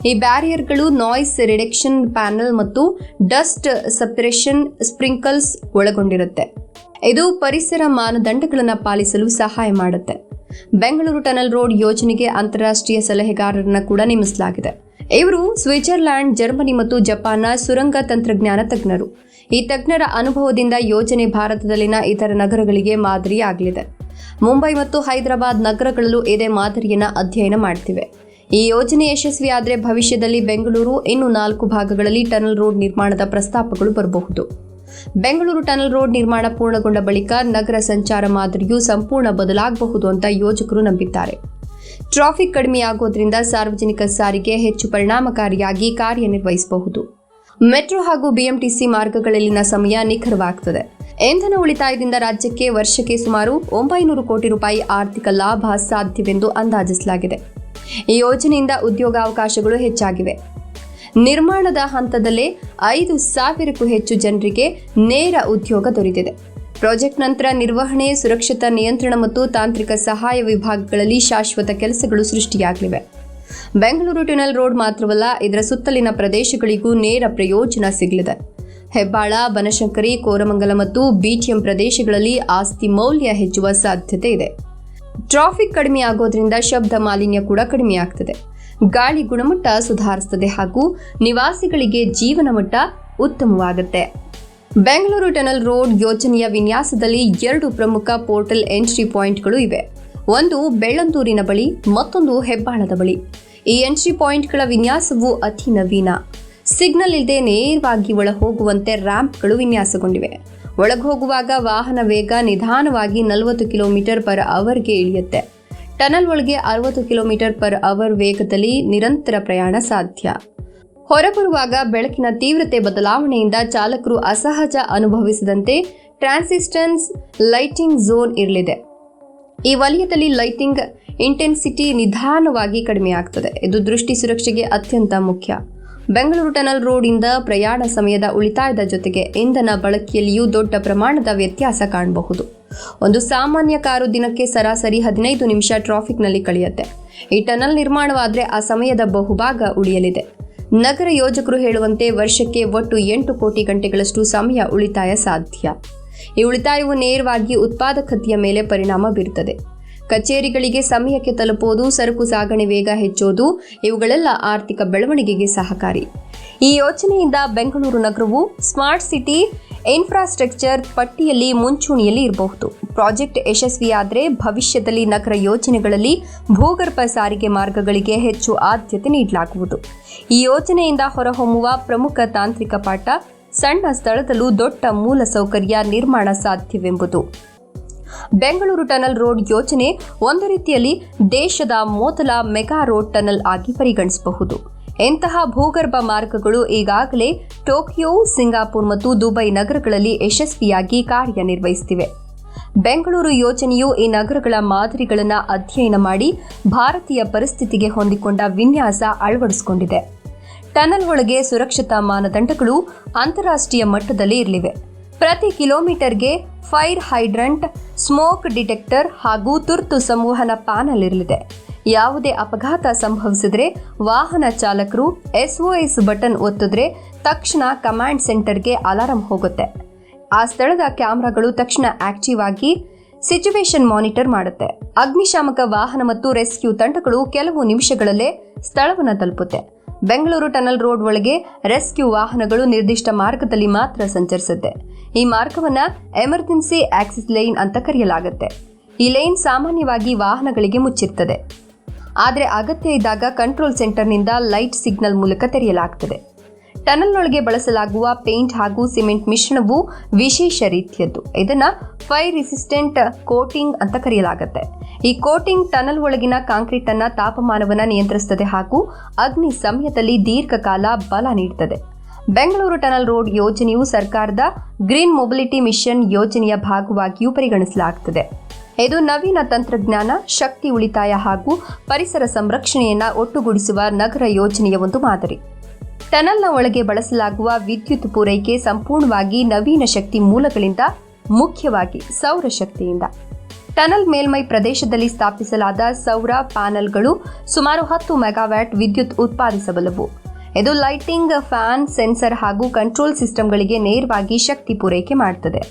ಈ ಬ್ಯಾರಿಯರ್ಗಳು ನಾಯ್ಸ್ ರಿಡಕ್ಷನ್ ಪ್ಯಾನೆಲ್ ಮತ್ತು ಡಸ್ಟ್ ಸಪರೇಷನ್ ಸ್ಪ್ರಿಂಕಲ್ಸ್ ಒಳಗೊಂಡಿರುತ್ತೆ. ಇದು ಪರಿಸರ ಮಾನದಂಡಗಳನ್ನು ಪಾಲಿಸಲು ಸಹಾಯ ಮಾಡುತ್ತೆ. ಬೆಂಗಳೂರು ಟನಲ್ ರೋಡ್ ಯೋಜನೆಗೆ ಅಂತಾರಾಷ್ಟ್ರೀಯ ಸಲಹೆಗಾರರನ್ನು ಕೂಡ ನೇಮಿಸಲಾಗಿದೆ. ಇವರು ಸ್ವಿಟ್ಜರ್ಲ್ಯಾಂಡ್, ಜರ್ಮನಿ ಮತ್ತು ಜಪಾನ್ನ ಸುರಂಗ ತಂತ್ರಜ್ಞಾನ ತಜ್ಞರು. ಈ ತಜ್ಞರ ಅನುಭವದಿಂದ ಯೋಜನೆ ಭಾರತದಲ್ಲಿನ ಇತರ ನಗರಗಳಿಗೆ ಮಾದರಿಯಾಗಲಿದೆ. ಮುಂಬೈ ಮತ್ತು ಹೈದರಾಬಾದ್ ನಗರಗಳಲ್ಲೂ ಇದೇ ಮಾದರಿಯನ್ನು ಅಧ್ಯಯನ ಮಾಡ್ತಿವೆ. ಈ ಯೋಜನೆ ಯಶಸ್ವಿಯಾದರೆ ಭವಿಷ್ಯದಲ್ಲಿ ಬೆಂಗಳೂರು ಇನ್ನು 4 ಭಾಗಗಳಲ್ಲಿ ಟನಲ್ ರೋಡ್ ನಿರ್ಮಾಣದ ಪ್ರಸ್ತಾಪಗಳು ಬರಬಹುದು. ಬೆಂಗಳೂರು ಟನಲ್ ರೋಡ್ ನಿರ್ಮಾಣ ಪೂರ್ಣಗೊಂಡ ಬಳಿಕ ನಗರ ಸಂಚಾರ ಮಾದರಿಯು ಸಂಪೂರ್ಣ ಬದಲಾಗಬಹುದು ಅಂತ ಯೋಜಕರು ನಂಬಿದ್ದಾರೆ. ಟ್ರಾಫಿಕ್ ಕಡಿಮೆಯಾಗೋದ್ರಿಂದ ಸಾರ್ವಜನಿಕ ಸಾರಿಗೆ ಹೆಚ್ಚು ಪರಿಣಾಮಕಾರಿಯಾಗಿ ಕಾರ್ಯನಿರ್ವಹಿಸಬಹುದು. ಮೆಟ್ರೋ ಹಾಗೂ ಬಿಎಂಟಿಸಿ ಮಾರ್ಗಗಳಲ್ಲಿನ ಸಮಯ ನಿಖರವಾಗುತ್ತದೆ. ಇಂಧನ ಉಳಿತಾಯದಿಂದ ರಾಜ್ಯಕ್ಕೆ ವರ್ಷಕ್ಕೆ ಸುಮಾರು 900 ಕೋಟಿ ರೂಪಾಯಿ ಆರ್ಥಿಕ ಲಾಭ ಸಾಧ್ಯವೆಂದು ಅಂದಾಜಿಸಲಾಗಿದೆ. ಈ ಯೋಜನೆಯಿಂದ ಉದ್ಯೋಗಾವಕಾಶಗಳು ಹೆಚ್ಚಾಗಿವೆ. ನಿರ್ಮಾಣದ ಹಂತದಲ್ಲೇ 5,000ಕ್ಕೂ ಹೆಚ್ಚು ಜನರಿಗೆ ನೇರ ಉದ್ಯೋಗ ದೊರೆತಿದೆ. ಪ್ರಾಜೆಕ್ಟ್ ನಂತರ ನಿರ್ವಹಣೆ, ಸುರಕ್ಷತಾ ನಿಯಂತ್ರಣ ಮತ್ತು ತಾಂತ್ರಿಕ ಸಹಾಯ ವಿಭಾಗಗಳಲ್ಲಿ ಶಾಶ್ವತ ಕೆಲಸಗಳು ಸೃಷ್ಟಿಯಾಗಲಿವೆ. ಬೆಂಗಳೂರು ಟನಲ್ ರೋಡ್ ಮಾತ್ರವಲ್ಲ, ಇದರ ಸುತ್ತಲಿನ ಪ್ರದೇಶಗಳಿಗೂ ನೇರ ಪ್ರಯೋಜನ ಸಿಗಲಿದೆ. ಹೆಬ್ಬಾಳ, ಬನಶಂಕರಿ, ಕೋರಮಂಗಲ ಮತ್ತು ಬಿಟಿಎಂ ಪ್ರದೇಶಗಳಲ್ಲಿ ಆಸ್ತಿ ಮೌಲ್ಯ ಹೆಚ್ಚುವ ಸಾಧ್ಯತೆ ಇದೆ. ಟ್ರಾಫಿಕ್ ಕಡಿಮೆಯಾಗೋದ್ರಿಂದ ಶಬ್ದ ಮಾಲಿನ್ಯ ಕೂಡ ಕಡಿಮೆಯಾಗ್ತದೆ. ಗಾಳಿ ಗುಣಮಟ್ಟ ಸುಧಾರಿಸುತ್ತದೆ ಹಾಗೂ ನಿವಾಸಿಗಳಿಗೆ ಜೀವನ ಮಟ್ಟ ಉತ್ತಮವಾಗುತ್ತೆ. ಬೆಂಗಳೂರು ಟನಲ್ ರೋಡ್ ಯೋಜನೆಯ ವಿನ್ಯಾಸದಲ್ಲಿ 2 ಪ್ರಮುಖ ಪೋರ್ಟಲ್ ಎಂಟ್ರಿ ಪಾಯಿಂಟ್ಗಳು ಇವೆ. ಒಂದು ಬೆಳ್ಳಂದೂರಿನ ಬಳಿ, ಮತ್ತೊಂದು ಹೆಬ್ಬಾಳದ ಬಳಿ. ಈ ಎಂಟ್ರಿ ಪಾಯಿಂಟ್ಗಳ ವಿನ್ಯಾಸವು ಅತಿ ನವೀನ. ಸಿಗ್ನಲ್ ಇಲ್ಲದೆ ನೇರವಾಗಿ ಒಳಹೋಗುವಂತೆ ರ್ಯಾಂಪ್ಗಳು ವಿನ್ಯಾಸಗೊಂಡಿವೆ. ಒಳಗೋಗುವಾಗ ವಾಹನ ವೇಗ ನಿಧಾನವಾಗಿ 40 km/hಗೆ ಇಳಿಯುತ್ತೆ. ಟನಲ್ ಒಳಗೆ 60 km/h ವೇಗದಲ್ಲಿ ನಿರಂತರ ಪ್ರಯಾಣ ಸಾಧ್ಯ. ಹೊರಬರುವಾಗ ಬೆಳಕಿನ ತೀವ್ರತೆ ಬದಲಾವಣೆಯಿಂದ ಚಾಲಕರು ಅಸಹಜ ಅನುಭವಿಸದಂತೆ ಟ್ರಾನ್ಸಿಸ್ಟೆನ್ಸ್ ಲೈಟಿಂಗ್ ಝೋನ್ ಇರಲಿದೆ. ಈ ವಲಯದಲ್ಲಿ ಲೈಟಿಂಗ್ ಇಂಟೆನ್ಸಿಟಿ ನಿಧಾನವಾಗಿ ಕಡಿಮೆಯಾಗುತ್ತದೆ. ಇದು ದೃಷ್ಟಿ ಸುರಕ್ಷೆಗೆ ಅತ್ಯಂತ ಮುಖ್ಯ. ಬೆಂಗಳೂರು ಟನಲ್ ರೋಡ್ ಇಂದ ಪ್ರಯಾಣ ಸಮಯದ ಉಳಿತಾಯದ ಜೊತೆಗೆ ಇಂಧನ ಬಳಕೆಯಲ್ಲಿಯೂ ದೊಡ್ಡ ಪ್ರಮಾಣದ ವ್ಯತ್ಯಾಸ ಕಾಣಬಹುದು. ಒಂದು ಸಾಮಾನ್ಯ ಕಾರು ದಿನಕ್ಕೆ ಸರಾಸರಿ 15 ನಿಮಿಷ ಟ್ರಾಫಿಕ್ನಲ್ಲಿ ಕಳೆಯುತ್ತೆ. ಈ ಟನಲ್ ನಿರ್ಮಾಣವಾದರೆ ಆ ಸಮಯದ ಬಹುಭಾಗ ಉಳಿಯಲಿದೆ. ನಗರ ಯೋಜಕರು ಹೇಳುವಂತೆ ವರ್ಷಕ್ಕೆ ಒಟ್ಟು 8 ಕೋಟಿ ಗಂಟೆಗಳಷ್ಟು ಸಮಯ ಉಳಿತಾಯ ಸಾಧ್ಯ. ಈ ಉಳಿತಾಯವು ನೇರವಾಗಿ ಉತ್ಪಾದಕತೆಯ ಮೇಲೆ ಪರಿಣಾಮ ಬೀರುತ್ತದೆ. ಕಚೇರಿಗಳಿಗೆ ಸಮಯಕ್ಕೆ ತಲುಪೋದು, ಸರಕು ಸಾಗಣೆ ವೇಗ ಹೆಚ್ಚೋದು, ಇವುಗಳೆಲ್ಲ ಆರ್ಥಿಕ ಬೆಳವಣಿಗೆಗೆ ಸಹಕಾರಿ. ಈ ಯೋಜನೆಯಿಂದ ಬೆಂಗಳೂರು ನಗರವು ಸ್ಮಾರ್ಟ್ ಸಿಟಿ ಇನ್ಫ್ರಾಸ್ಟ್ರಕ್ಚರ್ ಪಟ್ಟಿಯಲ್ಲಿ ಮುಂಚೂಣಿಯಲ್ಲಿ ಇರಬಹುದು. ಪ್ರಾಜೆಕ್ಟ್ ಯಶಸ್ವಿಯಾದರೆ ಭವಿಷ್ಯದಲ್ಲಿ ನಗರ ಯೋಜನೆಗಳಲ್ಲಿ ಭೂಗರ್ಭ ಸಾರಿಗೆ ಮಾರ್ಗಗಳಿಗೆ ಹೆಚ್ಚು ಆದ್ಯತೆ ನೀಡಲಾಗುವುದು. ಈ ಯೋಜನೆಯಿಂದ ಹೊರಹೊಮ್ಮುವ ಪ್ರಮುಖ ತಾಂತ್ರಿಕ ಪಾಠ, ಸಣ್ಣ ಸ್ಥಳದಲ್ಲೂ ದೊಡ್ಡ ಮೂಲಸೌಕರ್ಯ ನಿರ್ಮಾಣ ಸಾಧ್ಯವೆಂಬುದು. ಬೆಂಗಳೂರು ಟನಲ್ ರೋಡ್ ಯೋಜನೆ ಒಂದು ರೀತಿಯಲ್ಲಿ ದೇಶದ ಮೊದಲ ಮೆಗಾ ರೋಡ್ ಟನಲ್ ಆಗಿ ಪರಿಗಣಿಸಬಹುದು. ಇಂತಹ ಭೂಗರ್ಭ ಮಾರ್ಗಗಳು ಈಗಾಗಲೇ ಟೋಕಿಯೋ, ಸಿಂಗಾಪುರ್ ಮತ್ತು ದುಬೈ ನಗರಗಳಲ್ಲಿ ಯಶಸ್ವಿಯಾಗಿ ಕಾರ್ಯನಿರ್ವಹಿಸುತ್ತಿವೆ. ಬೆಂಗಳೂರು ಯೋಜನೆಯು ಈ ನಗರಗಳ ಮಾದರಿಗಳನ್ನು ಅಧ್ಯಯನ ಮಾಡಿ ಭಾರತೀಯ ಪರಿಸ್ಥಿತಿಗೆ ಹೊಂದಿಕೊಂಡ ವಿನ್ಯಾಸ ಅಳವಡಿಸಿಕೊಂಡಿದೆ. ಟನಲ್ ಒಳಗೆ ಸುರಕ್ಷತಾ ಮಾನದಂಡಗಳು ಅಂತಾರಾಷ್ಟ್ರೀಯ ಮಟ್ಟದಲ್ಲಿ ಇರಲಿವೆ. ಪ್ರತಿ ಕಿಲೋಮೀಟರ್ಗೆ ಫೈರ್ ಹೈಡ್ರಂಟ್, ಸ್ಮೋಕ್ ಡಿಟೆಕ್ಟರ್ ಹಾಗೂ ತುರ್ತು ಸಂವಹನ ಪ್ಯಾನೆಲ್ ಇರಲಿದೆ. ಯಾವುದೇ ಅಪಘಾತ ಸಂಭವಿಸಿದರೆ ವಾಹನ ಚಾಲಕರು SOS ಬಟನ್ ಒತ್ತಿದ್ರೆ ತಕ್ಷಣ ಕಮಾಂಡ್ ಸೆಂಟರ್ಗೆ ಅಲಾರಂ ಹೋಗುತ್ತೆ. ಆ ಸ್ಥಳದ ಕ್ಯಾಮೆರಾಗಳು ತಕ್ಷಣ ಆಕ್ಟಿವ್ ಆಗಿ ಸಿಚುವೇಶನ್ ಮಾನಿಟರ್ ಮಾಡುತ್ತೆ. ಅಗ್ನಿಶಾಮಕ ವಾಹನ ಮತ್ತು ರೆಸ್ಕ್ಯೂ ತಂಡಗಳು ಕೆಲವು ನಿಮಿಷಗಳಲ್ಲೇ ಸ್ಥಳವನ್ನು ತಲುಪುತ್ತೆ. ಬೆಂಗಳೂರು ಟನಲ್ ರೋಡ್ ಒಳಗೆ ರೆಸ್ಕ್ಯೂ ವಾಹನಗಳು ನಿರ್ದಿಷ್ಟ ಮಾರ್ಗದಲ್ಲಿ ಮಾತ್ರ ಸಂಚರಿಸುತ್ತೆ. ಈ ಮಾರ್ಗವನ್ನು ಎಮರ್ಜೆನ್ಸಿ ಆಕ್ಸಿಸ್ ಲೈನ್ ಅಂತ ಕರೆಯಲಾಗುತ್ತೆ. ಈ ಲೈನ್ ಸಾಮಾನ್ಯವಾಗಿ ವಾಹನಗಳಿಗೆ ಮುಚ್ಚಿರ್ತದೆ. ಆದರೆ ಅಗತ್ಯ ಇದ್ದಾಗ ಕಂಟ್ರೋಲ್ ಸೆಂಟರ್ನಿಂದ ಲೈಟ್ ಸಿಗ್ನಲ್ ಮೂಲಕ ತೆರೆಯಲಾಗುತ್ತದೆ. ಟನಲ್ನೊಳಗೆ ಬಳಸಲಾಗುವ ಪೇಂಟ್ ಹಾಗೂ ಸಿಮೆಂಟ್ ಮಿಶ್ರಣವು ವಿಶೇಷ ರೀತಿಯದ್ದು. ಇದನ್ನು ಫೈರ್ ರೆಸಿಸ್ಟೆಂಟ್ ಕೋಟಿಂಗ್ ಅಂತ ಕರೆಯಲಾಗುತ್ತೆ. ಈ ಕೋಟಿಂಗ್ ಟನಲ್ ಒಳಗಿನ ಕಾಂಕ್ರೀಟ್ ಅನ್ನ ತಾಪಮಾನವನ್ನು ನಿಯಂತ್ರಿಸುತ್ತದೆ ಹಾಗೂ ಅಗ್ನಿ ಸಮಯದಲ್ಲಿ ದೀರ್ಘಕಾಲ ಬಲ ನೀಡುತ್ತದೆ. ಬೆಂಗಳೂರು ಟನಲ್ ರೋಡ್ ಯೋಜನೆಯು ಸರ್ಕಾರದ ಗ್ರೀನ್ ಮೊಬಿಲಿಟಿ ಮಿಷನ್ ಯೋಜನೆಯ ಭಾಗವಾಗಿಯೂ ಪರಿಗಣಿಸಲಾಗುತ್ತದೆ. ಇದು ನವೀನ ತಂತ್ರಜ್ಞಾನ, ಶಕ್ತಿ ಉಳಿತಾಯ ಹಾಗೂ ಪರಿಸರ ಸಂರಕ್ಷಣೆಯನ್ನು ಒಟ್ಟುಗೂಡಿಸುವ ನಗರ ಯೋಜನೆಯ ಒಂದು ಮಾದರಿ. ಟನಲ್ನ ಒಳಗೆ ಬಳಸಲಾಗುವ ವಿದ್ಯುತ್ ಪೂರೈಕೆ ಸಂಪೂರ್ಣವಾಗಿ ನವೀನ ಶಕ್ತಿ ಮೂಲಗಳಿಂದ, ಮುಖ್ಯವಾಗಿ ಸೌರಶಕ್ತಿಯಿಂದ. ಟನಲ್ ಮೇಲ್ಮೈ ಪ್ರದೇಶದಲ್ಲಿ ಸ್ಥಾಪಿಸಲಾದ ಸೌರ ಪ್ಯಾನೆಲ್ಗಳು ಸುಮಾರು 10 ಮೆಗಾವ್ಯಾಟ್ ವಿದ್ಯುತ್ ಉತ್ಪಾದಿಸಬಲ್ಲವು. ಇದು ಲೈಟಿಂಗ್, ಫ್ಯಾನ್, ಸೆನ್ಸರ್ ಹಾಗೂ ಕಂಟ್ರೋಲ್ ಸಿಸ್ಟಮ್ಗಳಿಗೆ ನೇರವಾಗಿ ಶಕ್ತಿ ಪೂರೈಕೆ ಮಾಡುತ್ತದೆ.